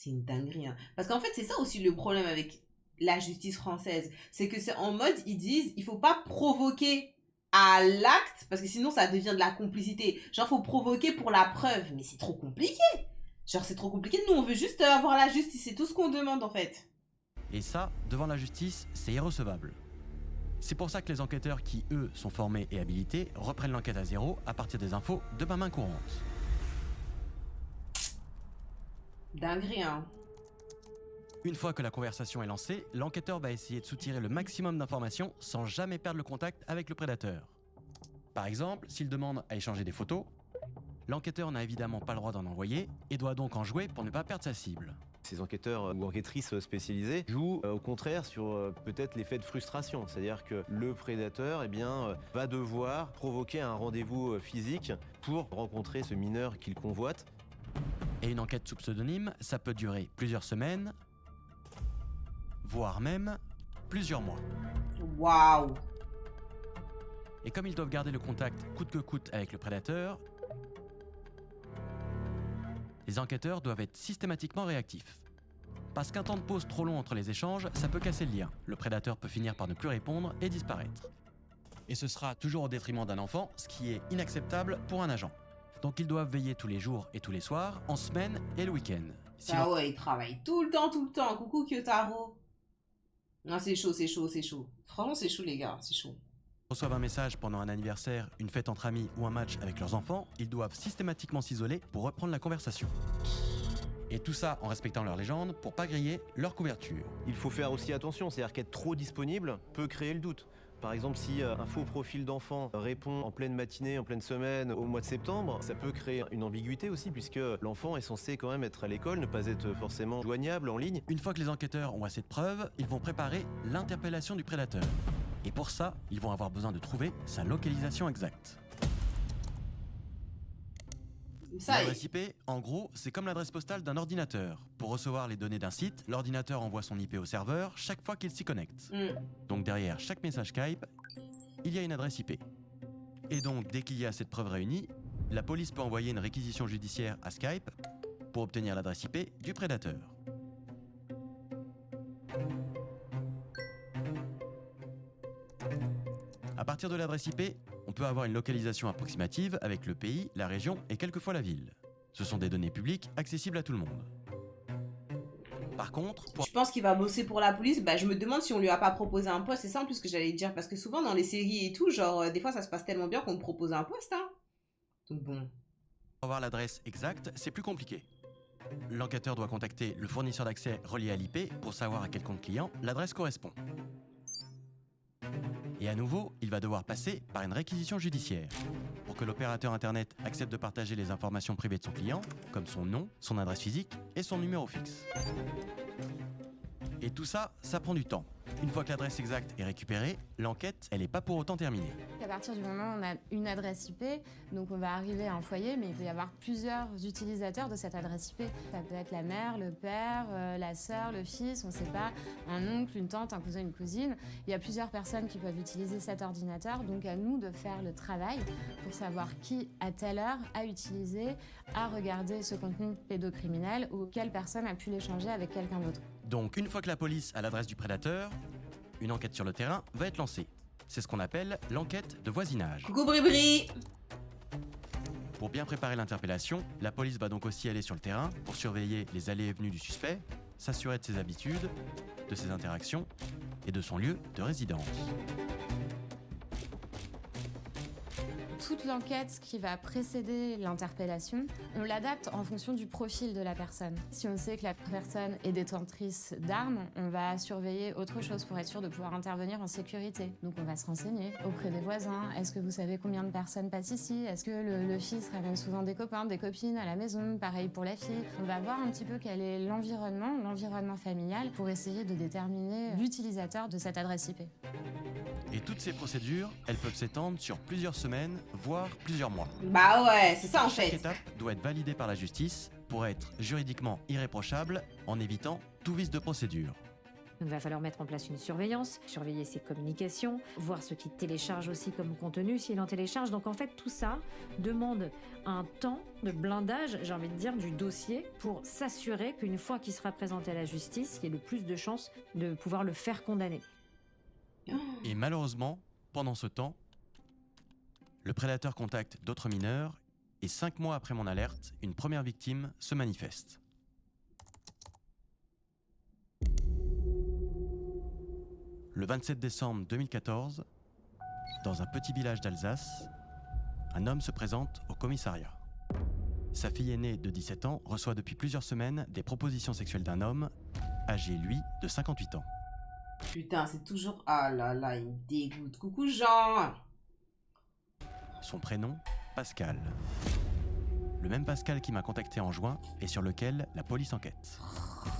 C'est une dinguerie, hein. Parce qu'en fait, c'est ça aussi le problème avec la justice française. C'est que c'est en mode, ils disent, il faut pas provoquer à l'acte, parce que sinon ça devient de la complicité. Genre, faut provoquer pour la preuve. Mais c'est trop compliqué. Genre, c'est trop compliqué. Nous, on veut juste avoir la justice. C'est tout ce qu'on demande, en fait. Et ça, devant la justice, c'est irrecevable. C'est pour ça que les enquêteurs qui, eux, sont formés et habilités, reprennent l'enquête à zéro à partir des infos de ma main courante. Dinguerie, hein. Une fois que la conversation est lancée, l'enquêteur va essayer de soutirer le maximum d'informations sans jamais perdre le contact avec le prédateur. Par exemple, s'il demande à échanger des photos, l'enquêteur n'a évidemment pas le droit d'en envoyer et doit donc en jouer pour ne pas perdre sa cible. Ces enquêteurs ou enquêtrices spécialisées jouent au contraire sur peut-être l'effet de frustration. C'est-à-dire que le prédateur va devoir provoquer un rendez-vous physique pour rencontrer ce mineur qu'il convoite. Et une enquête sous pseudonyme, ça peut durer plusieurs semaines, voire même plusieurs mois. Waouh! Et comme ils doivent garder le contact coûte que coûte avec le prédateur, les enquêteurs doivent être systématiquement réactifs. Parce qu'un temps de pause trop long entre les échanges, ça peut casser le lien. Le prédateur peut finir par ne plus répondre et disparaître. Et ce sera toujours au détriment d'un enfant, ce qui est inacceptable pour un agent. Donc ils doivent veiller tous les jours et tous les soirs, en semaine et le week-end. Ah ouais, ils travaillent tout le temps. Coucou Kyotaro. Non, c'est chaud. Franchement, c'est chaud, les gars, c'est chaud. reçoivent un message pendant un anniversaire, une fête entre amis ou un match avec leurs enfants, ils doivent systématiquement s'isoler pour reprendre la conversation. Et tout ça en respectant leur légende pour pas griller leur couverture. Il faut faire aussi attention, c'est-à-dire qu'être trop disponible peut créer le doute. Par exemple, si un faux profil d'enfant répond en pleine matinée, en pleine semaine, au mois de septembre, ça peut créer une ambiguïté aussi, puisque l'enfant est censé quand même être à l'école, ne pas être forcément joignable en ligne. Une fois que les enquêteurs ont assez de preuves, ils vont préparer l'interpellation du prédateur. Et pour ça, ils vont avoir besoin de trouver sa localisation exacte. L'adresse IP, en gros, c'est comme l'adresse postale d'un ordinateur. Pour recevoir les données d'un site, l'ordinateur envoie son IP au serveur chaque fois qu'il s'y connecte. Donc derrière chaque message Skype, il y a une adresse IP. Et donc, dès qu'il y a cette preuve réunie, la police peut envoyer une réquisition judiciaire à Skype pour obtenir l'adresse IP du prédateur. À partir de l'adresse IP, on peut avoir une localisation approximative avec le pays, la région et quelquefois la ville. Ce sont des données publiques accessibles à tout le monde. Par contre, Je pense qu'il va bosser pour la police. Bah, je me demande si on lui a pas proposé un poste. C'est ça en plus que j'allais dire. Parce que souvent dans les séries et tout, genre, des fois ça se passe tellement bien qu'on te propose un poste, hein. Donc bon. Pour avoir l'adresse exacte, c'est plus compliqué. L'enquêteur doit contacter le fournisseur d'accès relié à l'IP pour savoir à quel compte client l'adresse correspond. Et à nouveau, il va devoir passer par une réquisition judiciaire pour que l'opérateur Internet accepte de partager les informations privées de son client, comme son nom, son adresse physique et son numéro fixe. Et tout ça, ça prend du temps. Une fois que l'adresse exacte est récupérée, l'enquête, elle n'est pas pour autant terminée. À partir du moment où on a une adresse IP, donc on va arriver à un foyer, mais il peut y avoir plusieurs utilisateurs de cette adresse IP. Ça peut être la mère, le père, la sœur, le fils, on ne sait pas, un oncle, une tante, un cousin, une cousine. Il y a plusieurs personnes qui peuvent utiliser cet ordinateur, donc à nous de faire le travail pour savoir qui, à telle heure, a utilisé, a regardé ce contenu pédocriminel ou quelle personne a pu l'échanger avec quelqu'un d'autre. Donc, une fois que la police a l'adresse du prédateur, une enquête sur le terrain va être lancée. C'est ce qu'on appelle l'enquête de voisinage. Coucou Bribri. Pour bien préparer l'interpellation, la police va donc aussi aller sur le terrain pour surveiller les allées et venues du suspect, s'assurer de ses habitudes, de ses interactions et de son lieu de résidence. Toute l'enquête qui va précéder l'interpellation, on l'adapte en fonction du profil de la personne. Si on sait que la personne est détentrice d'armes, on va surveiller autre chose pour être sûr de pouvoir intervenir en sécurité. Donc on va se renseigner auprès des voisins. Est-ce que vous savez combien de personnes passent ici? Est-ce que le fils ramène souvent des copains, des copines à la maison? Pareil pour la fille. On va voir un petit peu quel est l'environnement familial pour essayer de déterminer l'utilisateur de cette adresse IP. Et toutes ces procédures, elles peuvent s'étendre sur plusieurs semaines, voire plusieurs mois. Bah ouais, c'est ça en fait. Chaque étape doit être validée par la justice pour être juridiquement irréprochable en évitant tout vice de procédure. Il va falloir mettre en place une surveillance, surveiller ses communications, voir ce qu'il télécharge aussi comme contenu, s'il en télécharge. Donc en fait, tout ça demande un temps de blindage, j'ai envie de dire, du dossier pour s'assurer qu'une fois qu'il sera présenté à la justice, il y ait le plus de chances de pouvoir le faire condamner. Et malheureusement, pendant ce temps, le prédateur contacte d'autres mineurs et 5 mois après mon alerte, une première victime se manifeste. Le 27 décembre 2014, dans un petit village d'Alsace, un homme se présente au commissariat. Sa fille aînée de 17 ans reçoit depuis plusieurs semaines des propositions sexuelles d'un homme, âgé lui de 58 ans. Putain, c'est toujours... Ah là là, il me dégoûte. Coucou Jean. Son prénom, Pascal. Le même Pascal qui m'a contacté en juin et sur lequel la police enquête.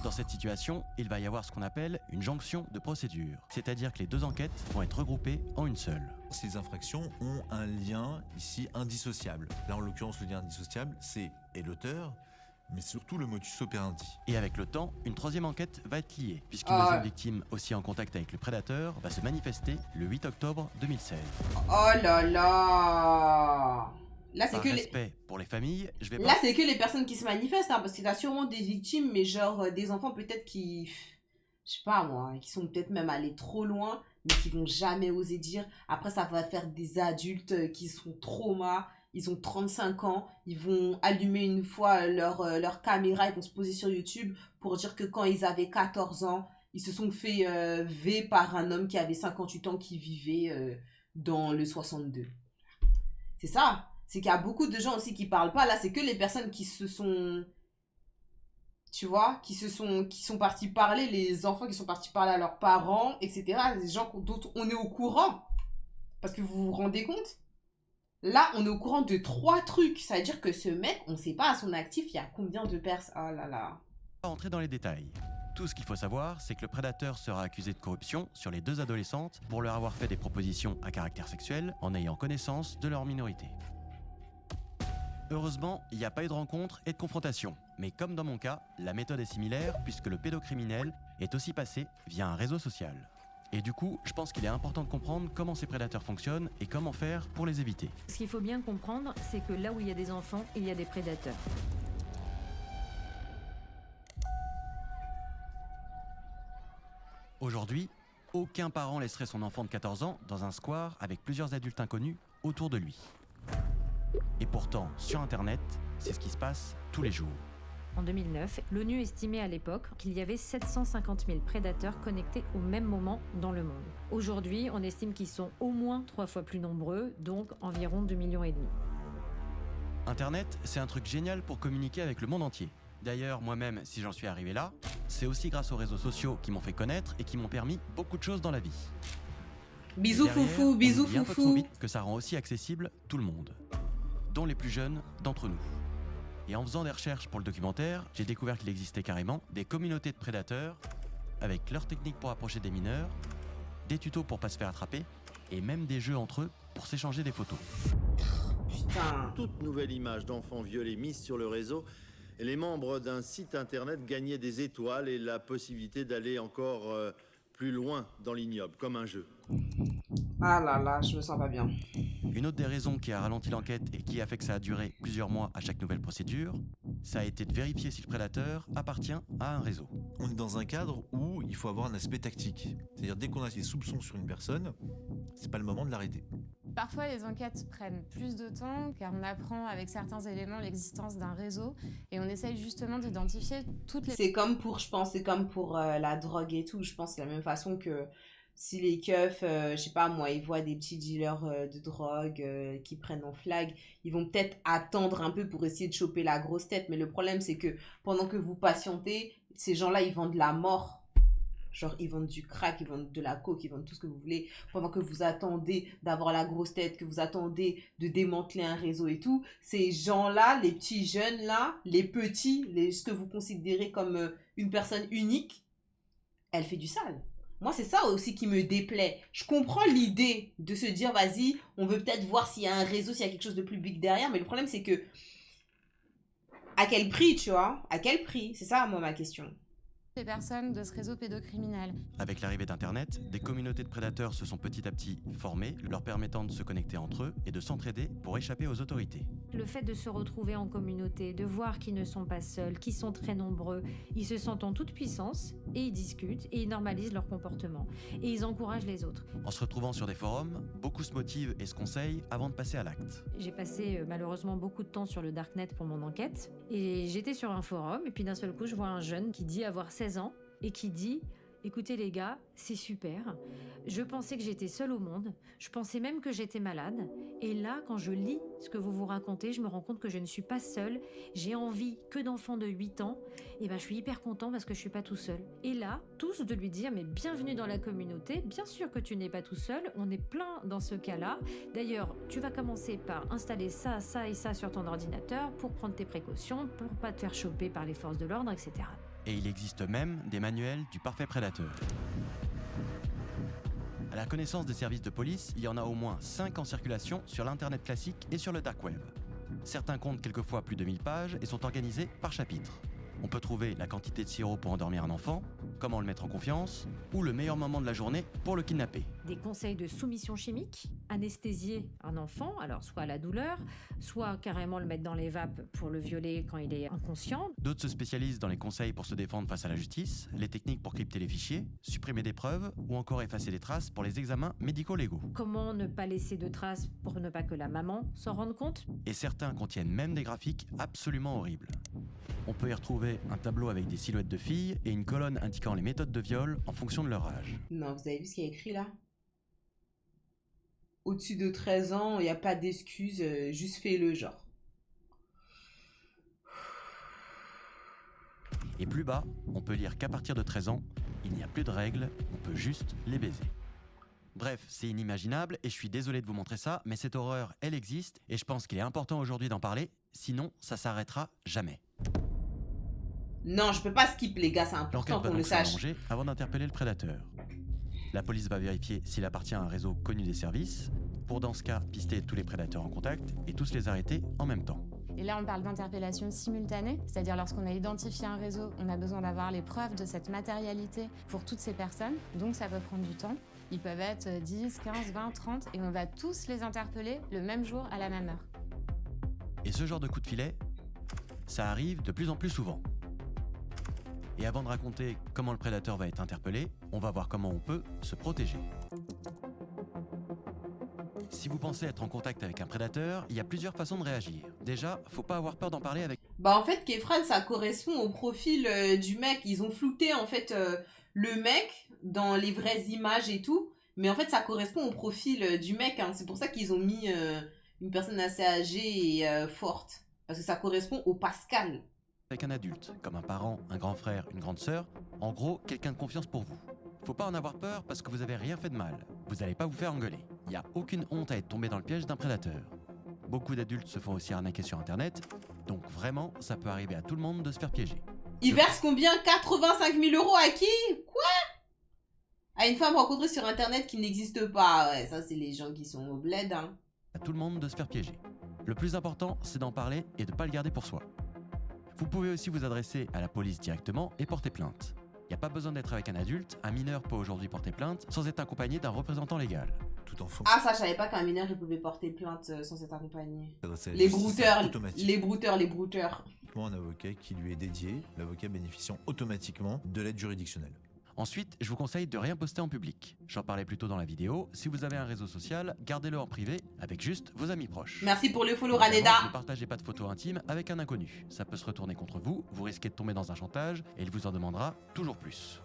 Dans cette situation, il va y avoir ce qu'on appelle une jonction de procédure. C'est-à-dire que les deux enquêtes vont être regroupées en une seule. Ces infractions ont un lien ici indissociable. Là, en l'occurrence, le lien indissociable, c'est l'auteur, mais surtout le modus operandi. Et avec le temps, une troisième enquête va être liée, puisqu'une deuxième victime, aussi en contact avec le prédateur, va se manifester le 8 octobre 2016. Oh là là. Là, c'est Par que respect pour les familles, je vais pas... Là, c'est que les personnes qui se manifestent, hein, parce qu'il y a sûrement des victimes, mais genre des enfants peut-être qui... Je sais pas moi, qui sont peut-être même allés trop loin, mais qui vont jamais oser dire. Après, ça va faire des adultes qui sont traumas. Ils ont 35 ans, ils vont allumer une fois leur caméra, ils vont se poser sur YouTube pour dire que quand ils avaient 14 ans, ils se sont fait V par un homme qui avait 58 ans qui vivait dans le 62. C'est ça. C'est qu'il y a beaucoup de gens aussi qui parlent pas. Là, c'est que les personnes qui se sont... Tu vois, qui sont partis parler, les enfants qui sont partis parler à leurs parents, etc. Les gens dont on est au courant. Parce que vous vous rendez compte? Là, on est au courant de 3 trucs. Ça veut dire que ce mec, on sait pas à son actif, il y a combien de personnes. Ah là là. Pas entrer dans les détails. Tout ce qu'il faut savoir, c'est que le prédateur sera accusé de corruption sur les 2 adolescentes pour leur avoir fait des propositions à caractère sexuel en ayant connaissance de leur minorité. Heureusement, il n'y a pas eu de rencontre et de confrontation. Mais comme dans mon cas, la méthode est similaire puisque le pédocriminel est aussi passé via un réseau social. Et du coup, je pense qu'il est important de comprendre comment ces prédateurs fonctionnent et comment faire pour les éviter. Ce qu'il faut bien comprendre, c'est que là où il y a des enfants, il y a des prédateurs. Aujourd'hui, aucun parent laisserait son enfant de 14 ans dans un square avec plusieurs adultes inconnus autour de lui. Et pourtant, sur Internet, c'est ce qui se passe tous les jours. En 2009, l'ONU estimait à l'époque qu'il y avait 750 000 prédateurs connectés au même moment dans le monde. Aujourd'hui, on estime qu'ils sont au moins 3 fois plus nombreux, donc environ 2,5 millions. Internet, c'est un truc génial pour communiquer avec le monde entier. D'ailleurs, moi-même, si j'en suis arrivé là, c'est aussi grâce aux réseaux sociaux qui m'ont fait connaître et qui m'ont permis beaucoup de choses dans la vie. Bisous foufou, bisous foufou. Un peu trop foufou. vite que ça rend aussi accessible tout le monde, dont les plus jeunes d'entre nous. Et en faisant des recherches pour le documentaire, j'ai découvert qu'il existait carrément des communautés de prédateurs avec leurs techniques pour approcher des mineurs, des tutos pour pas se faire attraper et même des jeux entre eux pour s'échanger des photos. Putain. Toute nouvelle image d'enfants violés mise sur le réseau, et les membres d'un site internet gagnaient des étoiles et la possibilité d'aller encore plus loin dans l'ignoble, comme un jeu. Ah là là, je me sens pas bien. Une autre des raisons qui a ralenti l'enquête et qui a fait que ça a duré plusieurs mois à chaque nouvelle procédure, ça a été de vérifier si le prédateur appartient à un réseau. On est dans un cadre où il faut avoir un aspect tactique. C'est-à-dire dès qu'on a des soupçons sur une personne, c'est pas le moment de l'arrêter. Parfois, les enquêtes prennent plus de temps car on apprend avec certains éléments l'existence d'un réseau et on essaye justement d'identifier toutes les... C'est comme pour, je pense, c'est comme pour la drogue et tout. Je pense que c'est la même façon que si les keufs, je sais pas moi, ils voient des petits dealers de drogue qui prennent en flag, ils vont peut-être attendre un peu pour essayer de choper la grosse tête. Mais le problème, c'est que pendant que vous patientez, ces gens-là, ils vendent la mort. Genre, ils vendent du crack, ils vendent de la coke, ils vendent tout ce que vous voulez. Pendant que vous attendez d'avoir la grosse tête, que vous attendez de démanteler un réseau et tout, ces gens-là, les petits jeunes là, les petits, ce que vous considérez comme une personne unique, elle fait du sale. Moi, c'est ça aussi qui me déplaît. Je comprends l'idée de se dire, vas-y, on veut peut-être voir s'il y a un réseau, s'il y a quelque chose de plus big derrière. Mais le problème, c'est que, à quel prix, tu vois? À quel prix? C'est ça, moi, ma question. les personnes de ce réseau pédocriminel. Avec l'arrivée d'Internet, des communautés de prédateurs se sont petit à petit formées, leur permettant de se connecter entre eux et de s'entraider pour échapper aux autorités. Le fait de se retrouver en communauté, de voir qu'ils ne sont pas seuls, qu'ils sont très nombreux, ils se sentent en toute puissance et ils discutent et ils normalisent leur comportement. Et ils encouragent les autres. En se retrouvant sur des forums, beaucoup se motivent et se conseillent avant de passer à l'acte. J'ai passé malheureusement beaucoup de temps sur le Darknet pour mon enquête et j'étais sur un forum et puis d'un seul coup je vois un jeune qui dit avoir 16 ans et qui dit « Écoutez les gars, c'est super, je pensais que j'étais seule au monde, je pensais même que j'étais malade et là quand je lis ce que vous vous racontez, je me rends compte que je ne suis pas seule, j'ai envie que d'enfants de 8 ans et ben je suis hyper content parce que je suis pas tout seul. » Et là, tous de lui dire « Mais bienvenue dans la communauté, bien sûr que tu n'es pas tout seul, on est plein dans ce cas-là. D'ailleurs, tu vas commencer par installer ça, ça et ça sur ton ordinateur pour prendre tes précautions, pour pas te faire choper par les forces de l'ordre, etc. » Et il existe même des manuels du parfait prédateur. À la connaissance des services de police, il y en a au moins 5 en circulation sur l'internet classique et sur le dark web. Certains comptent quelquefois plus de 1000 pages et sont organisés par chapitre. On peut trouver la quantité de sirop pour endormir un enfant, comment le mettre en confiance, ou le meilleur moment de la journée pour le kidnapper. Des conseils de soumission chimique, anesthésier un enfant, alors soit à la douleur, soit carrément le mettre dans les vapes pour le violer quand il est inconscient. D'autres se spécialisent dans les conseils pour se défendre face à la justice, les techniques pour crypter les fichiers, supprimer des preuves ou encore effacer des traces pour les examens médico-légaux. Comment ne pas laisser de traces pour ne pas que la maman s'en rende compte? Et certains contiennent même des graphiques absolument horribles. On peut y retrouver un tableau avec des silhouettes de filles et une colonne indiquant les méthodes de viol en fonction de leur âge. Non, vous avez vu ce qu'il y a écrit là? au-dessus de 13 ans, il n'y a pas d'excuse, juste fais-le genre. Et plus bas, on peut lire qu'à partir de 13 ans, il n'y a plus de règles, on peut juste les baiser. Bref, c'est inimaginable et je suis désolé de vous montrer ça, mais cette horreur, elle existe et je pense qu'il est important aujourd'hui d'en parler, sinon ça s'arrêtera jamais. Non, je peux pas skip les gars, c'est important L'enquête va qu'on le donc se sache. prolonger avant d'interpeller le prédateur. La police va vérifier s'il appartient à un réseau connu des services, pour dans ce cas pister tous les prédateurs en contact et tous les arrêter en même temps. Et là, on parle d'interpellation simultanée, c'est-à-dire lorsqu'on a identifié un réseau, on a besoin d'avoir les preuves de cette matérialité pour toutes ces personnes, donc ça peut prendre du temps. Ils peuvent être 10, 15, 20, 30, et on va tous les interpeller le même jour à la même heure. Et ce genre de coup de filet, ça arrive de plus en plus souvent. Et avant de raconter comment le prédateur va être interpellé, on va voir comment on peut se protéger. Si vous pensez être en contact avec un prédateur, il y a plusieurs façons de réagir. Déjà, faut pas avoir peur d'en parler avec... Bah en fait, Kefran, ça correspond au profil du mec. Ils ont flouté en fait le mec dans les vraies images et tout. Mais en fait, ça correspond au profil du mec. Hein. C'est pour ça qu'ils ont mis une personne assez âgée et forte. Parce que ça correspond au Pascal. Avec un adulte, comme un parent, un grand frère, une grande sœur. En gros, quelqu'un de confiance pour vous. Faut pas en avoir peur parce que vous avez rien fait de mal. Vous n'allez pas vous faire engueuler. Il n'y a aucune honte à être tombé dans le piège d'un prédateur. Beaucoup d'adultes se font aussi arnaquer sur internet, donc vraiment, ça peut arriver à tout le monde de se faire piéger. Il verse combien? 85 000 € à qui? Quoi? À une femme rencontrée sur internet qui n'existe pas. Ouais, ça c'est les gens qui sont au bled. Hein. À tout le monde de se faire piéger. Le plus important, c'est d'en parler et de ne pas le garder pour soi. Vous pouvez aussi vous adresser à la police directement et porter plainte. Il n'y a pas besoin d'être avec un adulte, un mineur peut aujourd'hui porter plainte sans être accompagné d'un représentant légal. Tout en fonction. Ah ça, je savais pas qu'un mineur il pouvait porter plainte sans être accompagné. C'est Les justice brouteurs, automatique. les brouteurs. Un avocat qui lui est dédié, l'avocat bénéficiant automatiquement de l'aide juridictionnelle. Ensuite, je vous conseille de rien poster en public. J'en parlais plus tôt dans la vidéo. Si vous avez un réseau social, gardez-le en privé avec juste vos amis proches. Merci pour le follow, Évidemment, Raneda. ne partagez pas de photos intimes avec un inconnu. Ça peut se retourner contre vous, vous risquez de tomber dans un chantage et il vous en demandera toujours plus.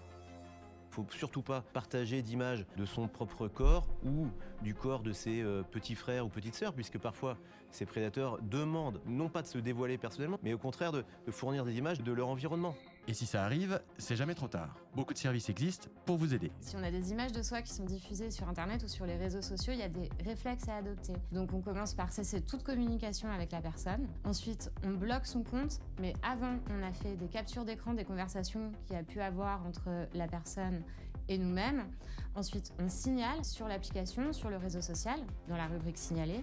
Faut surtout pas partager d'images de son propre corps ou du corps de ses petits frères ou petites sœurs, puisque parfois ces prédateurs demandent non pas de se dévoiler personnellement, mais au contraire de fournir des images de leur environnement. Et si ça arrive, c'est jamais trop tard. Beaucoup de services existent pour vous aider. Si on a des images de soi qui sont diffusées sur Internet ou sur les réseaux sociaux, il y a des réflexes à adopter. Donc on commence par cesser toute communication avec la personne. Ensuite, on bloque son compte, mais avant, on a fait des captures d'écran des conversations qu'il y a pu avoir entre la personne et nous-mêmes. Ensuite, on signale sur l'application, sur le réseau social, dans la rubrique signaler.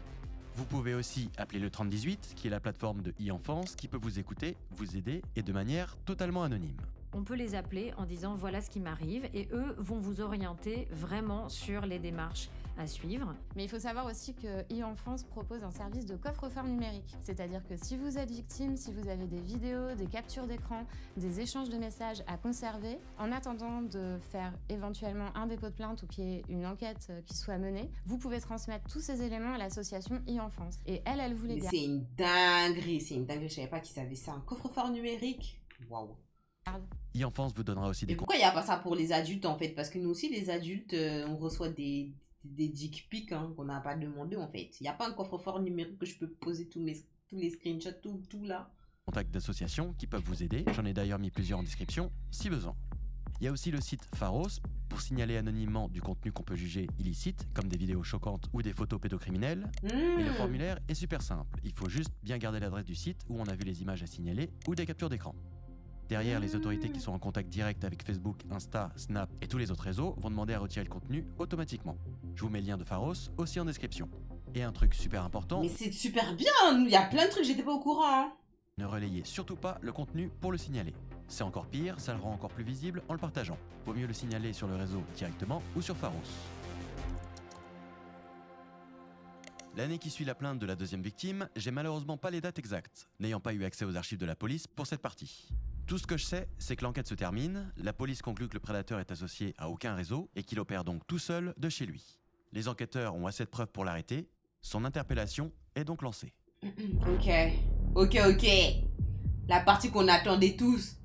Vous pouvez aussi appeler le 3018, qui est la plateforme de e-enfance qui peut vous écouter, vous aider et de manière totalement anonyme. On peut les appeler en disant voilà ce qui m'arrive et eux vont vous orienter vraiment sur les démarches à suivre. Mais il faut savoir aussi que e-enfance propose un service de coffre-fort numérique. C'est-à-dire que si vous êtes victime, si vous avez des vidéos, des captures d'écran, des échanges de messages à conserver, en attendant de faire éventuellement un dépôt de plainte ou qu'il y ait une enquête qui soit menée, vous pouvez transmettre tous ces éléments à l'association e-enfance. Et elle vous les garde. C'est une dinguerie, je savais pas qu'ils avaient ça. Un coffre-fort numérique. Waouh. E-enfance vous donnera aussi des... Et pourquoi il n'y a pas ça pour les adultes en fait? Parce que nous aussi les adultes, on reçoit des dick pics hein, qu'on n'a pas demandé en fait. Il n'y a pas un coffre-fort numérique que je peux poser tous les screenshots, tout là. Contacts d'associations qui peuvent vous aider. J'en ai d'ailleurs mis plusieurs en description, si besoin. Il y a aussi le site Pharos pour signaler anonymement du contenu qu'on peut juger illicite, comme des vidéos choquantes ou des photos pédocriminelles. Et le formulaire est super simple. Il faut juste bien garder l'adresse du site où on a vu les images à signaler ou des captures d'écran. Derrière, les autorités qui sont en contact direct avec Facebook, Insta, Snap et tous les autres réseaux vont demander à retirer le contenu automatiquement. Je vous mets le lien de Pharos aussi en description. Et un truc super important... Mais c'est super bien, il y a plein de trucs, j'étais pas au courant. Hein. Ne relayez surtout pas le contenu pour le signaler. C'est encore pire, ça le rend encore plus visible en le partageant. Vaut mieux le signaler sur le réseau directement ou sur Pharos. L'année qui suit la plainte de la deuxième victime, j'ai malheureusement pas les dates exactes, n'ayant pas eu accès aux archives de la police pour cette partie. Tout ce que je sais, c'est que l'enquête se termine, la police conclut que le prédateur est associé à aucun réseau et qu'il opère donc tout seul de chez lui. Les enquêteurs ont assez de preuves pour l'arrêter, son interpellation est donc lancée. Ok. La partie qu'on attendait tous.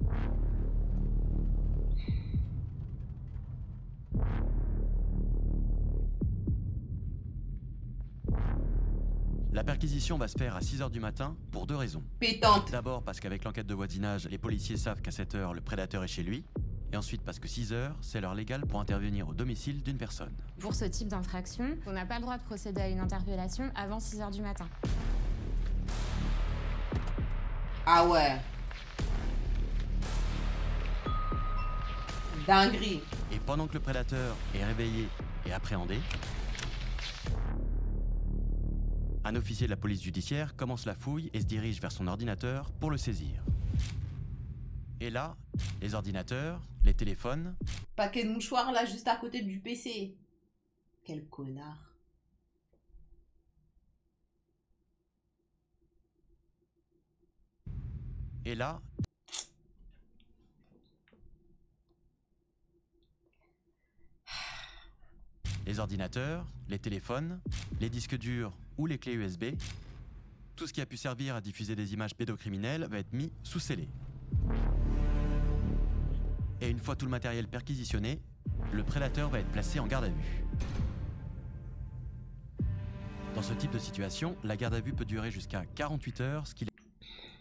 perquisition va se faire à 6h du matin pour 2 raisons. Pétante. D'abord parce qu'avec l'enquête de voisinage, les policiers savent qu'à 7h, le prédateur est chez lui. Et ensuite parce que 6h, c'est l'heure légale pour intervenir au domicile d'une personne. Pour ce type d'infraction, on n'a pas le droit de procéder à une interpellation avant 6h du matin. Ah ouais. Dinguerie. Et pendant que le prédateur est réveillé et appréhendé, un officier de la police judiciaire commence la fouille et se dirige vers son ordinateur pour le saisir. Et là, les ordinateurs, les téléphones... Paquet de mouchoirs là, juste à côté du PC. Quel connard. Et là... les ordinateurs, les téléphones, les disques durs ou les clés USB, tout ce qui a pu servir à diffuser des images pédocriminelles va être mis sous scellé. Et une fois tout le matériel perquisitionné, le prédateur va être placé en garde à vue. Dans ce type de situation, la garde à vue peut durer jusqu'à 48 heures, ce qui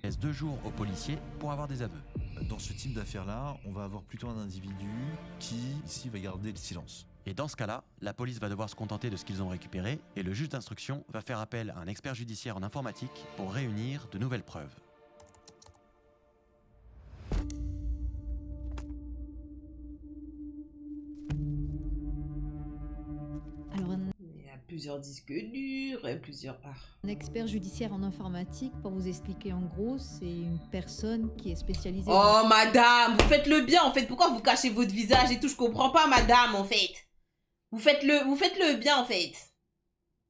laisse 2 jours aux policiers pour avoir des aveux. Dans ce type d'affaire-là, on va avoir plutôt un individu qui, ici, va garder le silence. Et dans ce cas-là, la police va devoir se contenter de ce qu'ils ont récupéré et le juge d'instruction va faire appel à un expert judiciaire en informatique pour réunir de nouvelles preuves. Alors, Il y a plusieurs disques durs et plusieurs... un expert judiciaire en informatique, pour vous expliquer en gros, c'est une personne qui est spécialisée... Oh madame, vous faites le bien en fait. Pourquoi vous cachez votre visage et tout? Je comprends pas madame en fait. Vous faites le bien en fait.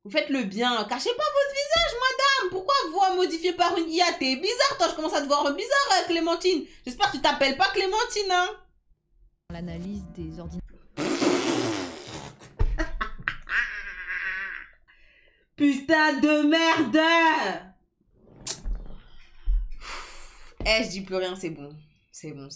Vous faites le bien. Cachez pas votre visage madame. Pourquoi vous modifiez par une IA? T'es bizarre toi, je commence à te voir bizarre Clémentine. J'espère que tu t'appelles pas Clémentine hein. L'analyse des ordinateurs. Putain de merde. Eh, je dis plus rien, c'est bon. C'est bon.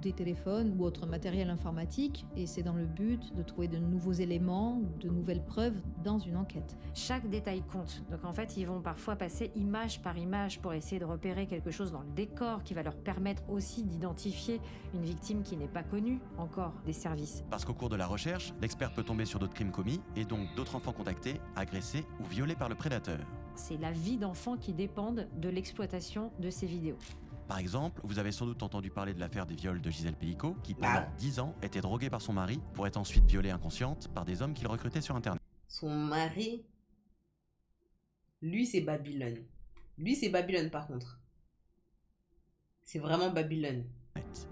Des téléphones ou autre matériel informatique, et c'est dans le but de trouver de nouveaux éléments, de nouvelles preuves dans une enquête. Chaque détail compte. Donc en fait, ils vont parfois passer image par image pour essayer de repérer quelque chose dans le décor qui va leur permettre aussi d'identifier une victime qui n'est pas connue encore des services. Parce qu'au cours de la recherche, l'expert peut tomber sur d'autres crimes commis et donc d'autres enfants contactés, agressés ou violés par le prédateur. C'est la vie d'enfants qui dépendent de l'exploitation de ces vidéos. Par exemple, vous avez sans doute entendu parler de l'affaire des viols de Gisèle Pellicot, qui pendant 10 ans était droguée par son mari pour être ensuite violée inconsciente par des hommes qu'il recrutait sur Internet. Son mari, lui c'est Babylone. Lui c'est Babylone par contre. C'est vraiment Babylone.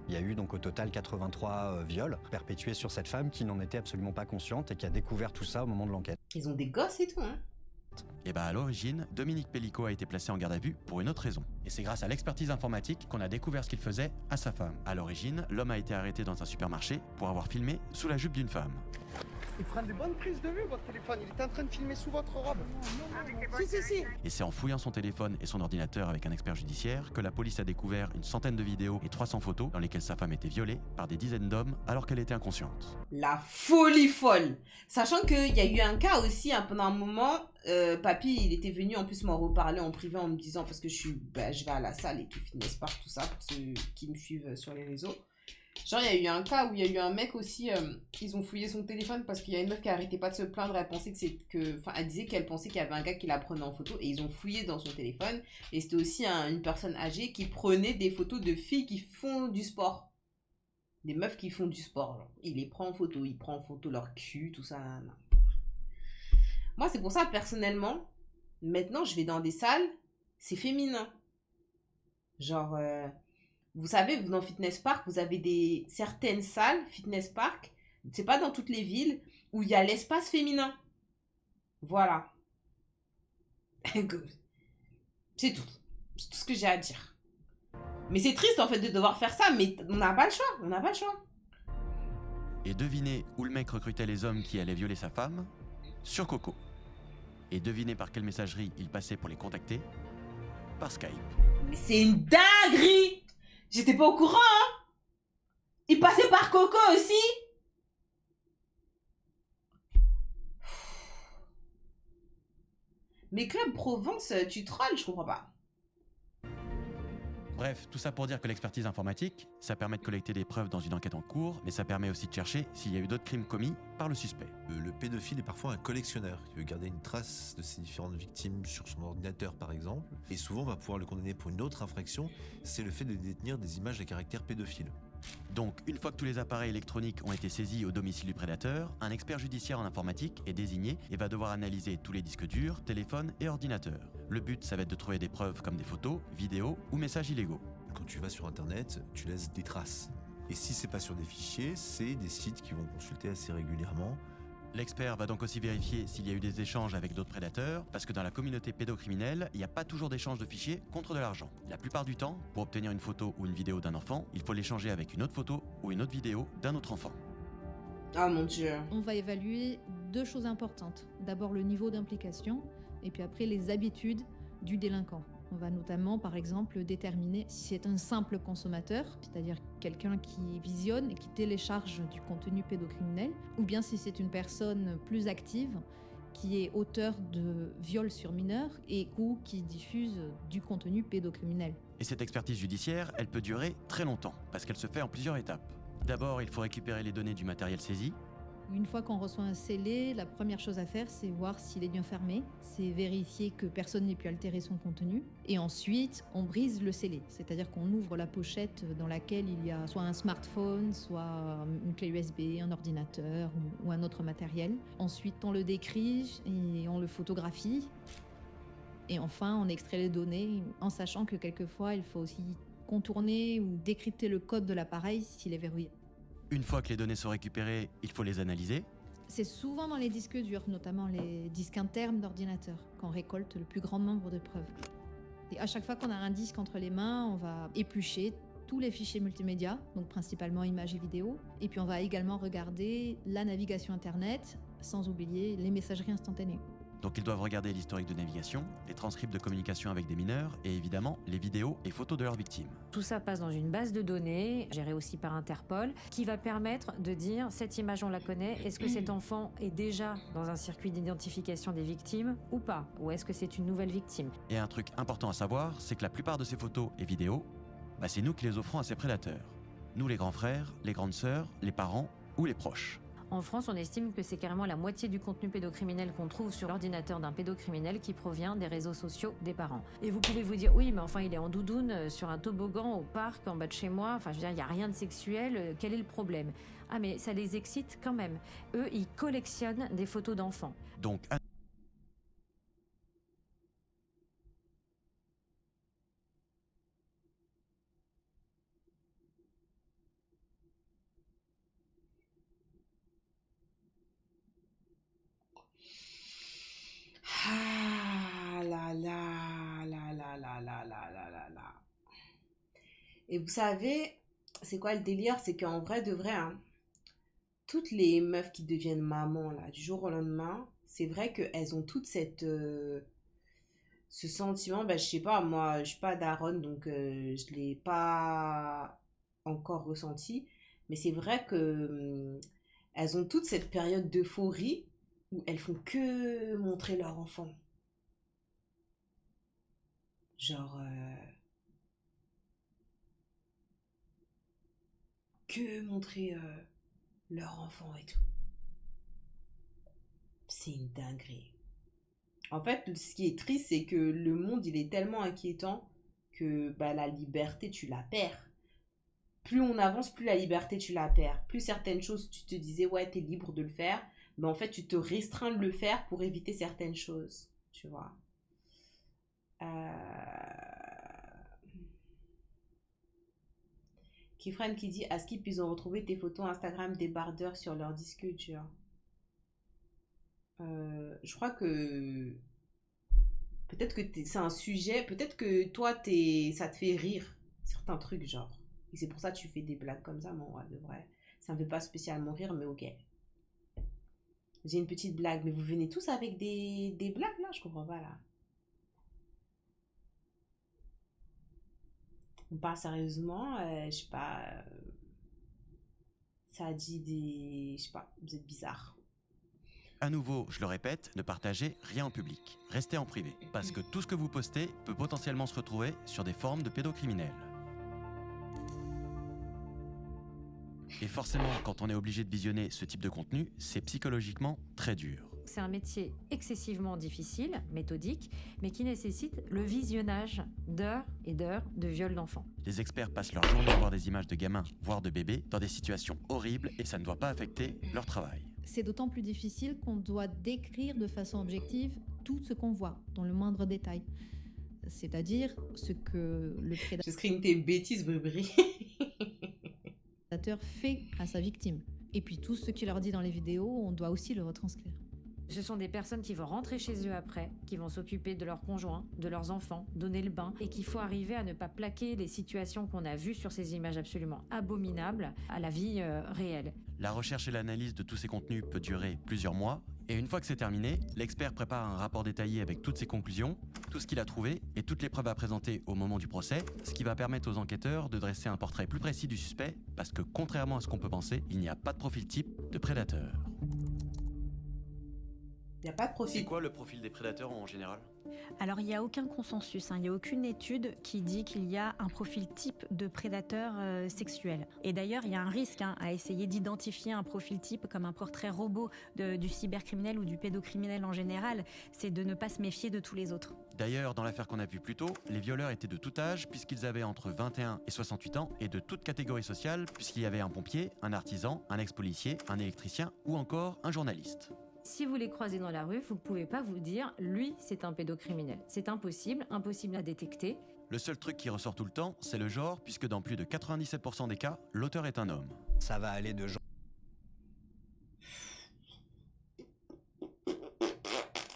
Il y a eu donc au total 83 viols perpétués sur cette femme qui n'en était absolument pas consciente et qui a découvert tout ça au moment de l'enquête. Ils ont des gosses et tout hein. Et à l'origine, Dominique Pellicot a été placé en garde à vue pour une autre raison. Et c'est grâce à l'expertise informatique qu'on a découvert ce qu'il faisait à sa femme. À l'origine, l'homme a été arrêté dans un supermarché pour avoir filmé sous la jupe d'une femme. Il prend de bonnes prises de vue, votre téléphone. Il est en train de filmer sous votre robe. Si. Et c'est en fouillant son téléphone et son ordinateur avec un expert judiciaire que la police a découvert une centaine de vidéos et 300 photos dans lesquelles sa femme était violée par des dizaines d'hommes alors qu'elle était inconsciente. La folie folle. Sachant qu'il y a eu un cas aussi, hein, pendant un moment, papy, il était venu en plus m'en reparler en privé en me disant, parce que je vais à la salle et tout, Fitness Park, tout ça, pour ceux qui me suivent sur les réseaux. Genre, il y a eu un cas où il y a eu un mec aussi, ils ont fouillé son téléphone parce qu'il y a une meuf qui arrêtait pas de se plaindre, elle disait qu'elle pensait qu'il y avait un gars qui la prenait en photo, et ils ont fouillé dans son téléphone, et c'était aussi une personne âgée qui prenait des photos de filles qui font du sport. Des meufs qui font du sport, genre. Il les prend en photo, il prend en photo leur cul, tout ça. Non. Moi, c'est pour ça, personnellement, maintenant, je vais dans des salles, c'est féminin. Genre... vous savez, dans Fitness Park, vous avez certaines salles, Fitness Park, c'est pas dans toutes les villes, où il y a l'espace féminin. Voilà. C'est tout. C'est tout ce que j'ai à dire. Mais c'est triste, en fait, de devoir faire ça, mais on n'a pas le choix. Et devinez où le mec recrutait les hommes qui allaient violer sa femme? Sur Coco. Et devinez par quelle messagerie il passait pour les contacter? Par Skype. Mais c'est une dinguerie! J'étais pas au courant, hein. Il passait par Coco aussi. Mais Club Provence, tu trolls, je comprends pas. Bref, tout ça pour dire que l'expertise informatique, ça permet de collecter des preuves dans une enquête en cours, mais ça permet aussi de chercher s'il y a eu d'autres crimes commis par le suspect. Le pédophile est parfois un collectionneur qui veut garder une trace de ses différentes victimes sur son ordinateur par exemple, et souvent va pouvoir le condamner pour une autre infraction, c'est le fait de détenir des images à caractère pédophile. Donc, une fois que tous les appareils électroniques ont été saisis au domicile du prédateur, un expert judiciaire en informatique est désigné et va devoir analyser tous les disques durs, téléphones et ordinateurs. Le but, ça va être de trouver des preuves comme des photos, vidéos ou messages illégaux. Quand tu vas sur Internet, tu laisses des traces. Et si c'est pas sur des fichiers, c'est des sites qui vont consulter assez régulièrement. L'expert va donc aussi vérifier s'il y a eu des échanges avec d'autres prédateurs, parce que dans la communauté pédocriminelle, il n'y a pas toujours d'échange de fichiers contre de l'argent. La plupart du temps, pour obtenir une photo ou une vidéo d'un enfant, il faut l'échanger avec une autre photo ou une autre vidéo d'un autre enfant. Ah mon Dieu. On va évaluer 2 choses importantes. D'abord le niveau d'implication, et puis après les habitudes du délinquant. On va notamment, par exemple, déterminer si c'est un simple consommateur, c'est-à-dire quelqu'un qui visionne et qui télécharge du contenu pédocriminel, ou bien si c'est une personne plus active qui est auteur de viols sur mineurs ou qui diffuse du contenu pédocriminel. Et cette expertise judiciaire, elle peut durer très longtemps, parce qu'elle se fait en plusieurs étapes. D'abord, il faut récupérer les données du matériel saisi. Une fois qu'on reçoit un scellé, la première chose à faire, c'est voir s'il est bien fermé, c'est vérifier que personne n'ait pu altérer son contenu. Et ensuite, on brise le scellé, c'est-à-dire qu'on ouvre la pochette dans laquelle il y a soit un smartphone, soit une clé USB, un ordinateur ou un autre matériel. Ensuite, on le décrit et on le photographie. Et enfin, on extrait les données en sachant que quelquefois, il faut aussi contourner ou décrypter le code de l'appareil s'il est verrouillé. Une fois que les données sont récupérées, il faut les analyser. C'est souvent dans les disques durs, notamment les disques internes d'ordinateur, qu'on récolte le plus grand nombre de preuves. Et à chaque fois qu'on a un disque entre les mains, on va éplucher tous les fichiers multimédia, donc principalement images et vidéos. Et puis on va également regarder la navigation Internet, sans oublier les messageries instantanées. Donc ils doivent regarder l'historique de navigation, les transcripts de communication avec des mineurs et évidemment les vidéos et photos de leurs victimes. Tout ça passe dans une base de données, gérée aussi par Interpol, qui va permettre de dire cette image on la connaît, est-ce que cet enfant est déjà dans un circuit d'identification des victimes ou pas, ou est-ce que c'est une nouvelle victime. Et un truc important à savoir, c'est que la plupart de ces photos et vidéos, c'est nous qui les offrons à ces prédateurs. Nous les grands frères, les grandes sœurs, les parents ou les proches. En France, on estime que c'est carrément la moitié du contenu pédocriminel qu'on trouve sur l'ordinateur d'un pédocriminel qui provient des réseaux sociaux des parents. Et vous pouvez vous dire, oui, mais enfin, il est en doudoune sur un toboggan au parc en bas de chez moi. Enfin, je veux dire, il n'y a rien de sexuel. Quel est le problème? Ah, mais ça les excite quand même. Eux, ils collectionnent des photos d'enfants. Donc, Ah là là là là là là là là là là. Et vous savez, c'est quoi le délire? C'est qu'en vrai de vrai, hein, toutes les meufs qui deviennent mamans là, du jour au lendemain, c'est vrai qu'elles ont toute cette... ce sentiment, je sais pas, moi je suis pas daronne donc je l'ai pas encore ressenti, mais c'est vrai que elles ont toute cette période d'euphorie où elles font que montrer leur enfant. Genre... que montrer leur enfant et tout. C'est une dinguerie. En fait, ce qui est triste, c'est que le monde, il est tellement inquiétant que la liberté, tu la perds. Plus on avance, plus la liberté, tu la perds. Plus certaines choses, tu te disais, ouais, t'es libre de le faire. Mais en fait, tu te restreins de le faire pour éviter certaines choses. Tu vois. Kifran qui dit, à Skip, ils ont retrouvé tes photos Instagram des bardeurs sur leur disque dur. Je crois que peut-être que c'est un sujet, peut-être que toi ça te fait rire certains trucs genre, et c'est pour ça que tu fais des blagues comme ça. Moi, de vrai, ça me fait pas spécialement rire, mais ok, j'ai une petite blague. Mais vous venez tous avec des blagues là, je comprends pas là. On parle sérieusement, je sais pas, ça a dit des, je sais pas, vous êtes bizarre. à nouveau, je le répète, ne partagez rien en public. Restez en privé, parce que tout ce que vous postez peut potentiellement se retrouver sur des forums de pédocriminels. Et forcément, quand on est obligé de visionner ce type de contenu, c'est psychologiquement très dur. C'est un métier excessivement difficile, méthodique, mais qui nécessite le visionnage d'heures et d'heures de viols d'enfants. Les experts passent leur journée à voir des images de gamins, voire de bébés, dans des situations horribles et ça ne doit pas affecter leur travail. C'est d'autant plus difficile qu'on doit décrire de façon objective tout ce qu'on voit, dans le moindre détail. C'est-à-dire ce que le prédateur... Je screen tes bêtises, Bébri. fait à sa victime. Et puis tout ce qu'il leur dit dans les vidéos, on doit aussi le retranscrire. Ce sont des personnes qui vont rentrer chez eux après, qui vont s'occuper de leurs conjoints, de leurs enfants, donner le bain, et qu'il faut arriver à ne pas plaquer les situations qu'on a vues sur ces images absolument abominables à la vie réelle. La recherche et l'analyse de tous ces contenus peut durer plusieurs mois, et une fois que c'est terminé, l'expert prépare un rapport détaillé avec toutes ses conclusions, tout ce qu'il a trouvé et toutes les preuves à présenter au moment du procès, ce qui va permettre aux enquêteurs de dresser un portrait plus précis du suspect, parce que contrairement à ce qu'on peut penser, il n'y a pas de profil type de prédateur. Il n'y a pas de profil. C'est quoi le profil des prédateurs en général ? Alors, il n'y a aucun consensus, il n'y a aucune étude qui dit qu'il y a un profil type de prédateur sexuel. Et d'ailleurs, il y a un risque à essayer d'identifier un profil type comme un portrait robot du cybercriminel ou du pédocriminel en général, c'est de ne pas se méfier de tous les autres. D'ailleurs, dans l'affaire qu'on a vue plus tôt, les violeurs étaient de tout âge puisqu'ils avaient entre 21 et 68 ans et de toute catégorie sociale puisqu'il y avait un pompier, un artisan, un ex-policier, un électricien ou encore un journaliste. Si vous les croisez dans la rue, vous ne pouvez pas vous dire « lui, c'est un pédocriminel ». C'est impossible à détecter. Le seul truc qui ressort tout le temps, c'est le genre, puisque dans plus de 97% des cas, l'auteur est un homme. Ça va aller de gens...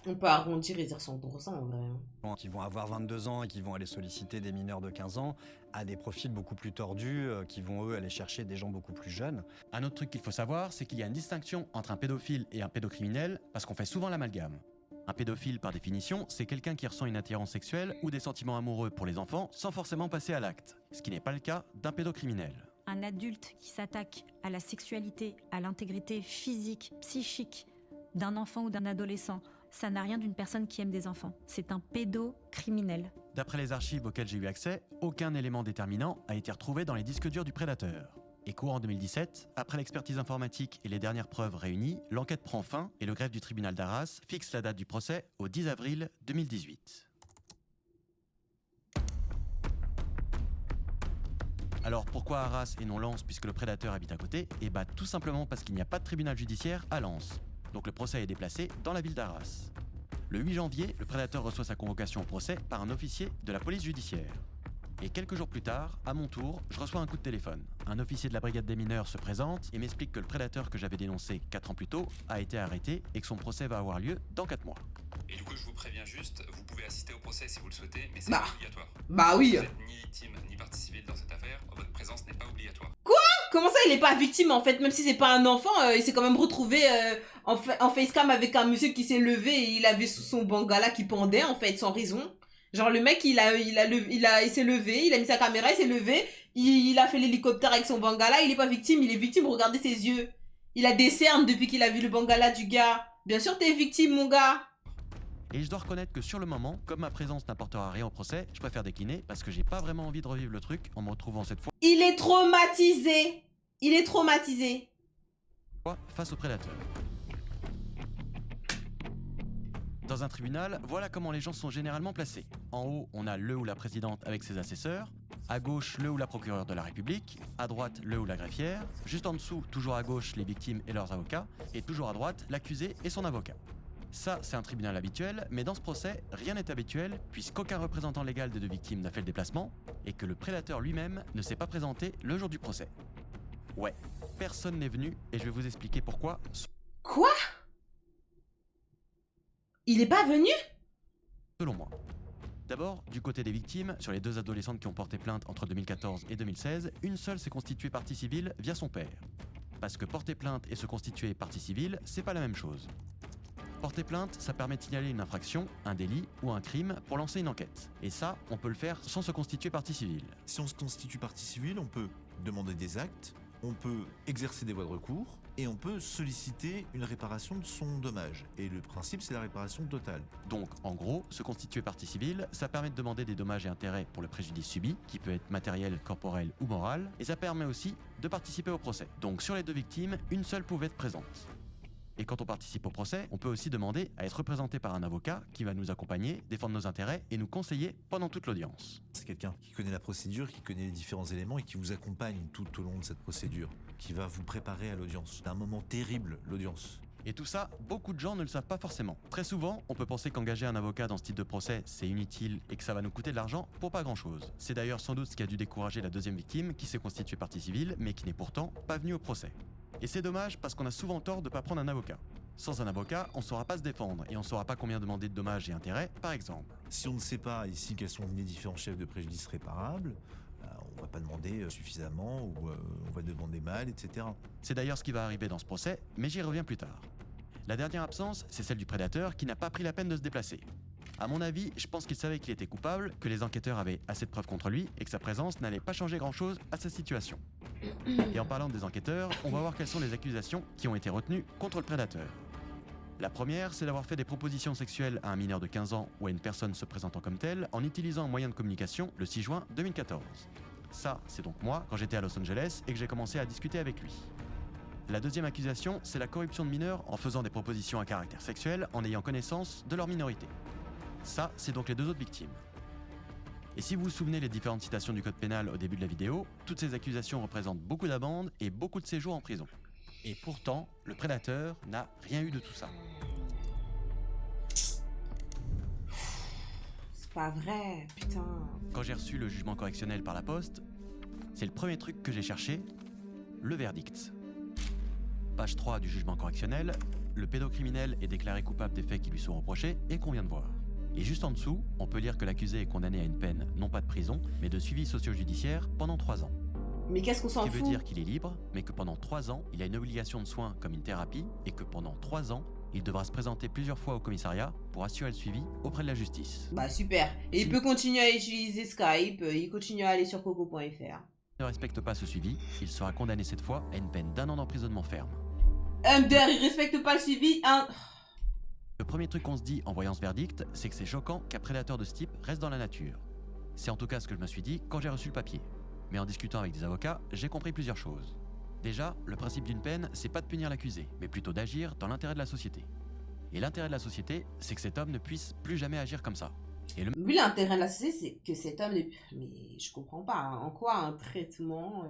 On peut arrondir et dire 100% en vrai. Qui vont avoir 22 ans et qui vont aller solliciter des mineurs de 15 ans à des profils beaucoup plus tordus, qui vont eux aller chercher des gens beaucoup plus jeunes. Un autre truc qu'il faut savoir, c'est qu'il y a une distinction entre un pédophile et un pédocriminel, parce qu'on fait souvent l'amalgame. Un pédophile, par définition, c'est quelqu'un qui ressent une attirance sexuelle ou des sentiments amoureux pour les enfants sans forcément passer à l'acte, ce qui n'est pas le cas d'un pédocriminel. Un adulte qui s'attaque à la sexualité, à l'intégrité physique, psychique d'un enfant ou d'un adolescent, ça n'a rien d'une personne qui aime des enfants. C'est un pédocriminel. D'après les archives auxquelles j'ai eu accès, aucun élément déterminant a été retrouvé dans les disques durs du prédateur. Et courant 2017, après l'expertise informatique et les dernières preuves réunies, l'enquête prend fin et le greffe du tribunal d'Arras fixe la date du procès au 10 avril 2018. Alors pourquoi Arras et non Lens puisque le prédateur habite à côté ? Eh bah tout simplement parce qu'il n'y a pas de tribunal judiciaire à Lens. Donc le procès est déplacé dans la ville d'Arras. Le 8 janvier, le prédateur reçoit sa convocation au procès par un officier de la police judiciaire. Et quelques jours plus tard, à mon tour, je reçois un coup de téléphone. Un officier de la brigade des mineurs se présente et m'explique que le prédateur que j'avais dénoncé 4 ans plus tôt a été arrêté et que son procès va avoir lieu dans 4 mois. Et du coup, je vous préviens juste, vous pouvez assister au procès si vous le souhaitez, mais c'est pas obligatoire. Bah oui. Vous n'êtes ni victime ni partie civile dans cette affaire, votre présence n'est pas obligatoire. Quoi ? Comment ça, il est pas victime en fait? Même si c'est pas un enfant, il s'est quand même retrouvé en facecam avec un monsieur qui s'est levé et il avait son bangala qui pendait en fait, sans raison. Genre le mec, il s'est levé, il a mis sa caméra, il s'est levé, il a fait l'hélicoptère avec son bangala, il est pas victime, il est victime, regardez ses yeux. Il a des cernes depuis qu'il a vu le bangala du gars. Bien sûr t'es victime mon gars. Et je dois reconnaître que sur le moment, comme ma présence n'apportera rien au procès, je préfère décliner parce que j'ai pas vraiment envie de revivre le truc en me retrouvant cette fois Il est traumatisé. Il est traumatisé. face au prédateur. Dans un tribunal, voilà comment les gens sont généralement placés. En haut, on a le ou la présidente avec ses assesseurs. À gauche, le ou la procureure de la République. À droite, le ou la greffière. Juste en dessous, toujours à gauche, les victimes et leurs avocats. Et toujours à droite, l'accusé et son avocat. Ça, c'est un tribunal habituel, mais dans ce procès, rien n'est habituel, puisqu'aucun représentant légal des deux victimes n'a fait le déplacement, et que le prédateur lui-même ne s'est pas présenté le jour du procès. Ouais, personne n'est venu, et je vais vous expliquer pourquoi. Quoi ? Il est pas venu ? Selon moi. D'abord, du côté des victimes, sur les 2 adolescentes qui ont porté plainte entre 2014 et 2016, une seule s'est constituée partie civile via son père. Parce que porter plainte et se constituer partie civile, c'est pas la même chose. Porter plainte, ça permet de signaler une infraction, un délit ou un crime pour lancer une enquête. Et ça, on peut le faire sans se constituer partie civile. Si on se constitue partie civile, on peut demander des actes, On peut exercer des voies de recours et on peut solliciter une réparation de son dommage. Et le principe, c'est la réparation totale. Donc, en gros, se constituer partie civile, ça permet de demander des dommages et intérêts pour le préjudice subi, qui peut être matériel, corporel ou moral, et ça permet aussi de participer au procès. Donc, sur les deux victimes, une seule pouvait être présente. Et quand on participe au procès, on peut aussi demander à être représenté par un avocat qui va nous accompagner, défendre nos intérêts et nous conseiller pendant toute l'audience. C'est quelqu'un qui connaît la procédure, qui connaît les différents éléments et qui vous accompagne tout au long de cette procédure, qui va vous préparer à l'audience. C'est un moment terrible, l'audience. Et tout ça, beaucoup de gens ne le savent pas forcément. Très souvent, on peut penser qu'engager un avocat dans ce type de procès, c'est inutile et que ça va nous coûter de l'argent pour pas grand-chose. C'est d'ailleurs sans doute ce qui a dû décourager la deuxième victime qui s'est constituée partie civile mais qui n'est pourtant pas venue au procès. Et c'est dommage parce qu'on a souvent tort de ne pas prendre un avocat. Sans un avocat, on ne saura pas se défendre et on ne saura pas combien demander de dommages et intérêts, par exemple. Si on ne sait pas ici quels sont les différents chefs de préjudice réparables, on ne va pas demander suffisamment ou on va demander mal, etc. C'est d'ailleurs ce qui va arriver dans ce procès, mais j'y reviens plus tard. La dernière absence, c'est celle du prédateur qui n'a pas pris la peine de se déplacer. À mon avis, je pense qu'il savait qu'il était coupable, que les enquêteurs avaient assez de preuves contre lui et que sa présence n'allait pas changer grand-chose à sa situation. Et en parlant des enquêteurs, on va voir quelles sont les accusations qui ont été retenues contre le prédateur. La première, c'est d'avoir fait des propositions sexuelles à un mineur de 15 ans ou à une personne se présentant comme telle en utilisant un moyen de communication le 6 juin 2014. Ça, c'est donc moi, quand j'étais à Los Angeles et que j'ai commencé à discuter avec lui. La deuxième accusation, c'est la corruption de mineurs en faisant des propositions à caractère sexuel en ayant connaissance de leur minorité. Ça, c'est donc les deux autres victimes. Et si vous vous souvenez les différentes citations du code pénal au début de la vidéo, toutes ces accusations représentent beaucoup d'amendes et beaucoup de séjours en prison. Et pourtant, le prédateur n'a rien eu de tout ça. C'est pas vrai, putain. Quand j'ai reçu le jugement correctionnel par la poste, c'est le premier truc que j'ai cherché, le verdict. Page 3 du jugement correctionnel, le pédocriminel est déclaré coupable des faits qui lui sont reprochés et qu'on vient de voir. Et juste en dessous, on peut lire que l'accusé est condamné à une peine, non pas de prison, mais de suivi socio-judiciaire pendant 3 ans. Mais qu'est-ce qu'on s'en fout? Ce qui veut dire qu'il est libre, mais que pendant 3 ans, il a une obligation de soins comme une thérapie, et que pendant 3 ans, il devra se présenter plusieurs fois au commissariat pour assurer le suivi auprès de la justice. Bah super. Et il peut continuer à utiliser Skype, il continue à aller sur coco.fr. Ne respecte pas ce suivi, il sera condamné cette fois à une peine d'1 an d'emprisonnement ferme. MDR, il respecte pas le suivi, hein. Le premier truc qu'on se dit en voyant ce verdict, c'est que c'est choquant qu'un prédateur de ce type reste dans la nature. C'est en tout cas ce que je me suis dit quand j'ai reçu le papier. Mais en discutant avec des avocats, j'ai compris plusieurs choses. Déjà, le principe d'une peine, c'est pas de punir l'accusé, mais plutôt d'agir dans l'intérêt de la société. Et l'intérêt de la société, c'est que cet homme ne puisse plus jamais agir comme ça. Et Oui, l'intérêt de la société, c'est que cet homme... Mais je comprends pas. Hein. En quoi un traitement...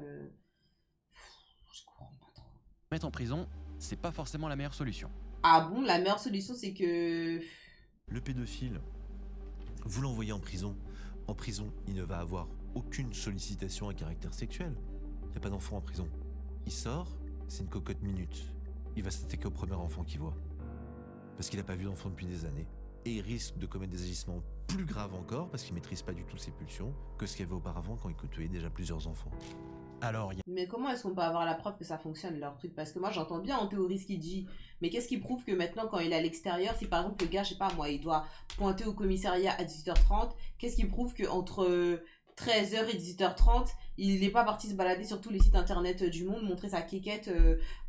Je comprends pas trop. Mettre en prison, c'est pas forcément la meilleure solution. Ah bon, la meilleure solution, c'est que... Le pédophile, vous l'envoyez en prison. En prison, il ne va avoir aucune sollicitation à caractère sexuel. Il n'y a pas d'enfant en prison. Il sort, c'est une cocotte minute. Il va s'attaquer au premier enfant qu'il voit. Parce qu'il n'a pas vu d'enfant depuis des années. Et il risque de commettre des agissements plus graves encore, parce qu'il ne maîtrise pas du tout ses pulsions, que ce qu'il y avait auparavant quand il côtoyait déjà plusieurs enfants. Alors, Mais comment est-ce qu'on peut avoir la preuve que ça fonctionne, leur truc? Parce que moi, j'entends bien en théorie ce qu'il dit. Mais qu'est-ce qui prouve que maintenant, quand il est à l'extérieur, si par exemple le gars, je sais pas moi, il doit pointer au commissariat à 18h30, qu'est-ce qui prouve qu'entre 13h et 18h30, il n'est pas parti se balader sur tous les sites internet du monde, montrer sa quéquette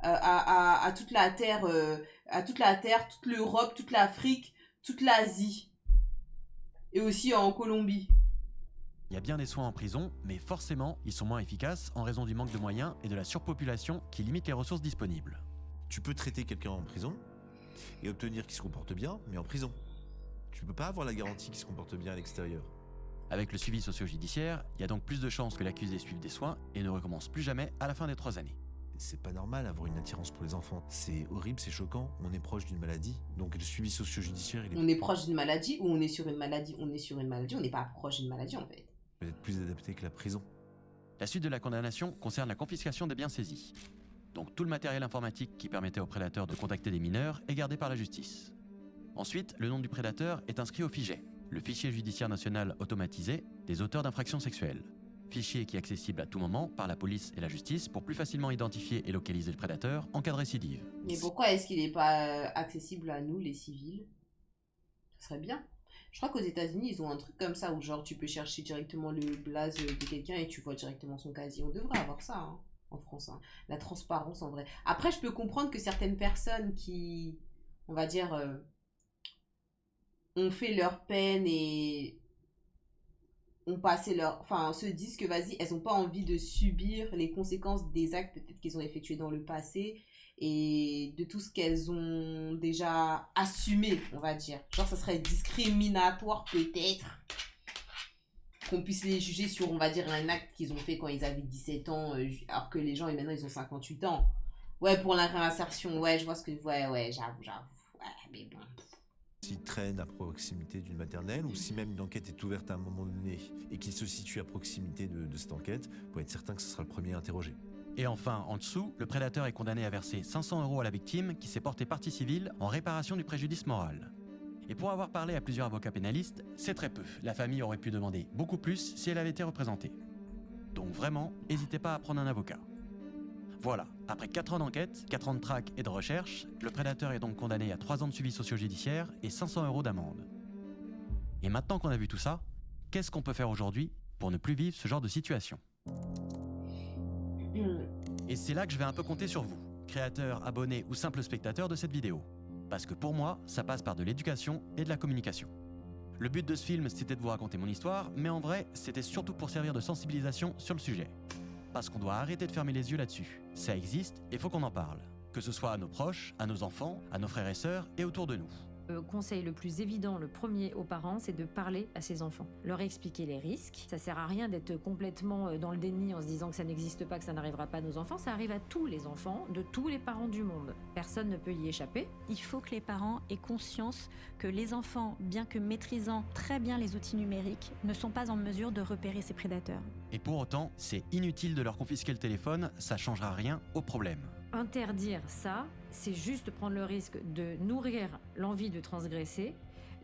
à toute la Terre, toute l'Europe, toute l'Afrique, toute l'Asie. Et aussi en Colombie. Il y a bien des soins en prison, mais forcément, ils sont moins efficaces en raison du manque de moyens et de la surpopulation qui limite les ressources disponibles. Tu peux traiter quelqu'un en prison et obtenir qu'il se comporte bien, mais en prison. Tu peux pas avoir la garantie qu'il se comporte bien à l'extérieur. Avec le suivi socio-judiciaire, il y a donc plus de chances que l'accusé suive des soins et ne recommence plus jamais à la fin des 3 années. C'est pas normal d'avoir une attirance pour les enfants. C'est horrible, c'est choquant. On est proche d'une maladie. Donc le suivi socio-judiciaire, On est proche d'une maladie ou on est sur une maladie? On est sur une maladie, on n'est pas proche d'une maladie en fait. Peut-être plus adapté que la prison. La suite de la condamnation concerne la confiscation des biens saisis. Donc tout le matériel informatique qui permettait aux prédateurs de contacter des mineurs est gardé par la justice. Ensuite, le nom du prédateur est inscrit au FIJAI, le fichier judiciaire national automatisé des auteurs d'infractions sexuelles. Fichier qui est accessible à tout moment par la police et la justice pour plus facilement identifier et localiser le prédateur en cas de récidive. Mais pourquoi est-ce qu'il n'est pas accessible à nous, les civils? Ce serait bien. Je crois qu'aux États-Unis, ils ont un truc comme ça où genre tu peux chercher directement le blaze de quelqu'un et tu vois directement son casier. On devrait avoir ça, hein, en France, hein. La transparence en vrai. Après, je peux comprendre que certaines personnes qui, on va dire, ont fait leur peine et ont passé leur... Enfin, se disent que, vas-y, elles n'ont pas envie de subir les conséquences des actes peut-être qu'ils ont effectués dans le passé et de tout ce qu'elles ont déjà assumé, on va dire. Genre, ça serait discriminatoire peut-être qu'on puisse les juger sur, on va dire, un acte qu'ils ont fait quand ils avaient 17 ans, alors que les gens, et maintenant, ils ont 58 ans. Ouais, pour la réinsertion, ouais, je vois ce que... Ouais, j'avoue. Ouais, mais bon... S'il traîne à proximité d'une maternelle, ou si même une enquête est ouverte à un moment donné et qu'il se situe à proximité de cette enquête, pour être certain que ce sera le premier interrogé. Et enfin, en dessous, le prédateur est condamné à verser 500 € à la victime qui s'est portée partie civile en réparation du préjudice moral. Et pour avoir parlé à plusieurs avocats pénalistes, c'est très peu. La famille aurait pu demander beaucoup plus si elle avait été représentée. Donc vraiment, n'hésitez pas à prendre un avocat. Voilà, après 4 ans d'enquête, 4 ans de traque et de recherche, le prédateur est donc condamné à 3 ans de suivi socio-judiciaire et 500 € d'amende. Et maintenant qu'on a vu tout ça, qu'est-ce qu'on peut faire aujourd'hui pour ne plus vivre ce genre de situation ? Et c'est là que je vais un peu compter sur vous, créateurs, abonnés ou simples spectateurs de cette vidéo. Parce que pour moi, ça passe par de l'éducation et de la communication. Le but de ce film, c'était de vous raconter mon histoire, mais en vrai, c'était surtout pour servir de sensibilisation sur le sujet. Parce qu'on doit arrêter de fermer les yeux là-dessus. Ça existe et faut qu'on en parle. Que ce soit à nos proches, à nos enfants, à nos frères et sœurs et autour de nous. Le conseil le plus évident, le premier aux parents, c'est de parler à ses enfants. Leur expliquer les risques. Ça sert à rien d'être complètement dans le déni en se disant que ça n'existe pas, que ça n'arrivera pas à nos enfants. Ça arrive à tous les enfants, de tous les parents du monde. Personne ne peut y échapper. Il faut que les parents aient conscience que les enfants, bien que maîtrisant très bien les outils numériques, ne sont pas en mesure de repérer ces prédateurs. Et pour autant, c'est inutile de leur confisquer le téléphone, ça changera rien au problème. Interdire ça, c'est juste prendre le risque de nourrir l'envie de transgresser,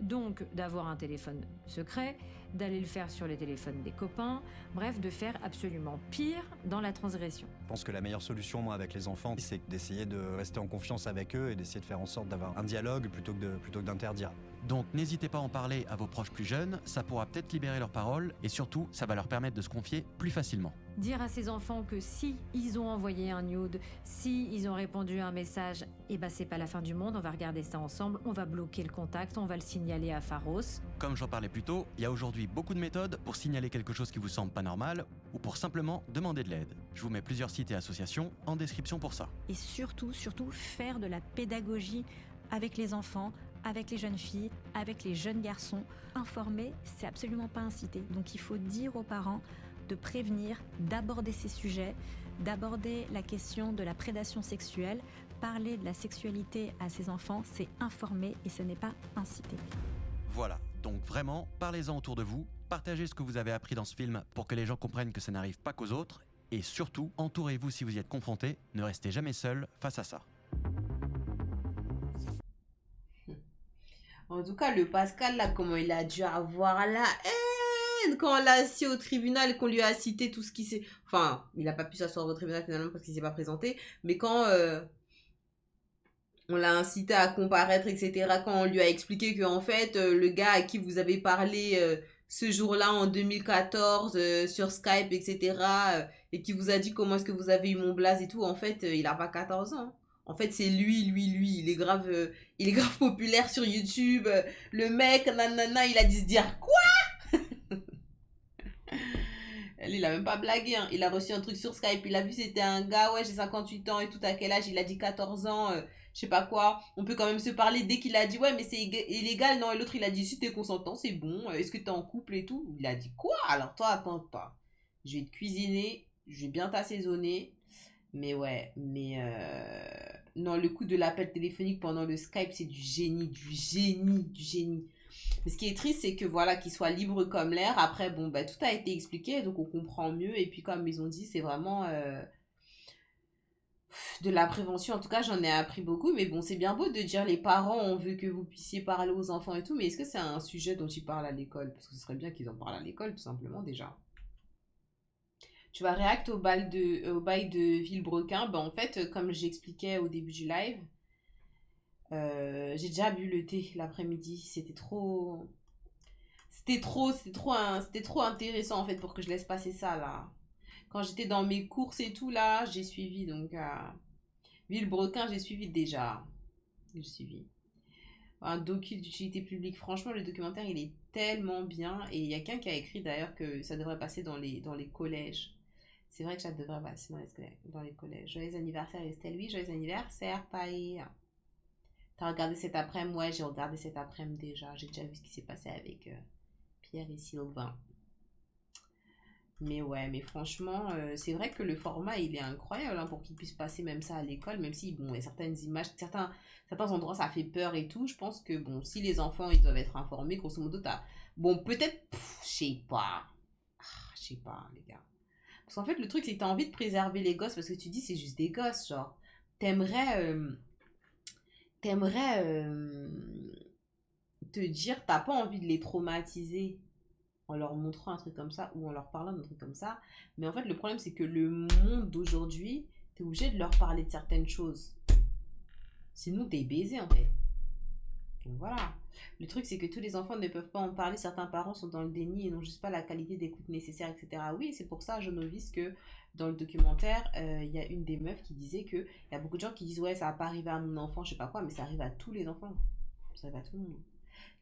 donc d'avoir un téléphone secret, d'aller le faire sur les téléphones des copains, bref, de faire absolument pire dans la transgression. Je pense que la meilleure solution, moi, avec les enfants, c'est d'essayer de rester en confiance avec eux et d'essayer de faire en sorte d'avoir un dialogue plutôt que d'interdire. Donc n'hésitez pas à en parler à vos proches plus jeunes, ça pourra peut-être libérer leurs paroles et surtout, ça va leur permettre de se confier plus facilement. Dire à ses enfants que si ils ont envoyé un nude, si ils ont répondu à un message, eh ben c'est pas la fin du monde, on va regarder ça ensemble, on va bloquer le contact, on va le signaler à Pharos. Comme j'en parlais plus tôt, il y a aujourd'hui beaucoup de méthodes pour signaler quelque chose qui vous semble pas normal ou pour simplement demander de l'aide. Je vous mets plusieurs sites et associations en description pour ça. Et surtout, faire de la pédagogie avec les enfants, avec les jeunes filles, avec les jeunes garçons. Informer, c'est absolument pas inciter. Donc il faut dire aux parents de prévenir, d'aborder ces sujets, d'aborder la question de la prédation sexuelle. Parler de la sexualité à ses enfants, c'est informer et ce n'est pas inciter. Voilà, donc vraiment, parlez-en autour de vous, partagez ce que vous avez appris dans ce film pour que les gens comprennent que ça n'arrive pas qu'aux autres, et surtout, entourez-vous si vous y êtes confrontés, ne restez jamais seul face à ça. En tout cas, le Pascal, là, comment il a dû avoir la haine quand on l'a assis au tribunal et qu'on lui a cité tout ce qui s'est... Enfin, il n'a pas pu s'asseoir au tribunal finalement parce qu'il ne s'est pas présenté. Mais quand on l'a incité à comparaître, etc., quand on lui a expliqué qu'en fait, le gars à qui vous avez parlé ce jour-là en 2014 sur Skype, etc., et qui vous a dit comment est-ce que vous avez eu mon blaze et tout, en fait, il n'a pas 14 ans. En fait, c'est lui, il est grave populaire sur YouTube. Le mec, nanana, il a dit se dire quoi? Il a même pas blagué, hein. Il a reçu un truc sur Skype, il a vu c'était un gars, ouais, j'ai 58 ans et tout, à quel âge? Il a dit 14 ans, je sais pas quoi. On peut quand même se parler dès qu'il a dit, ouais, mais c'est illégal, non? Et l'autre, il a dit, si t'es consentant, c'est bon. Est-ce que t'es en couple et tout? Il a dit, quoi? Alors toi, attends pas. Je vais te cuisiner, je vais bien t'assaisonner. Mais ouais, non, le coup de l'appel téléphonique pendant le Skype, c'est du génie. Mais ce qui est triste, c'est que voilà, qu'il soit libre comme l'air. Après, bon, bah, tout a été expliqué, donc on comprend mieux. Et puis, comme ils ont dit, c'est vraiment de la prévention. En tout cas, j'en ai appris beaucoup. Mais bon, c'est bien beau de dire les parents, on veut que vous puissiez parler aux enfants et tout. Mais est-ce que c'est un sujet dont ils parlent à l'école? Parce que ce serait bien qu'ils en parlent à l'école, tout simplement, déjà. Tu vas réact au bail de Villebrequin. Ben, en fait, comme j'expliquais au début du live, j'ai déjà bu le thé l'après-midi. C'était trop intéressant en fait pour que je laisse passer ça là. Quand j'étais dans mes courses et tout, là, j'ai suivi. Donc, Villebrequin, j'ai suivi déjà. J'ai suivi. Un docu d'utilité publique. Franchement, le documentaire, il est tellement bien. Et il y a quelqu'un qui a écrit d'ailleurs que ça devrait passer dans les collèges. C'est vrai que ça devrait passer dans les collèges. Joyeux anniversaire Estelle. Oui, joyeux anniversaire Paï. T'as regardé cet après-midi? Ouais, j'ai regardé cet après-midi déjà. J'ai déjà vu ce qui s'est passé avec Pierre et Sylvain. Mais ouais, mais franchement, c'est vrai que le format, il est incroyable hein, pour qu'il puisse passer même ça à l'école, même si, bon, il y a certaines images, certains endroits, ça fait peur et tout. Je pense que, bon, si les enfants, ils doivent être informés, grosso modo, bon, peut-être, je sais pas. Je sais pas, les gars. Parce qu'en fait, le truc, c'est que t'as envie de préserver les gosses, parce que tu dis, c'est juste des gosses, genre. T'aimerais te dire, t'as pas envie de les traumatiser en leur montrant un truc comme ça ou en leur parlant d'un truc comme ça. Mais en fait, le problème, c'est que le monde d'aujourd'hui, t'es obligé de leur parler de certaines choses. Sinon, t'es baisé, en fait. Donc voilà. Le truc, c'est que tous les enfants ne peuvent pas en parler. Certains parents sont dans le déni et n'ont juste pas la qualité d'écoute nécessaire, etc. Oui, c'est pour ça, je novice, que dans le documentaire, il y a une des meufs qui disait que il y a beaucoup de gens qui disent, ouais, ça va pas arriver à mon enfant, je sais pas quoi, mais ça arrive à tous les enfants. Ça arrive à tout le monde.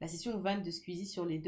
La session 20 de Squeezie sur les deux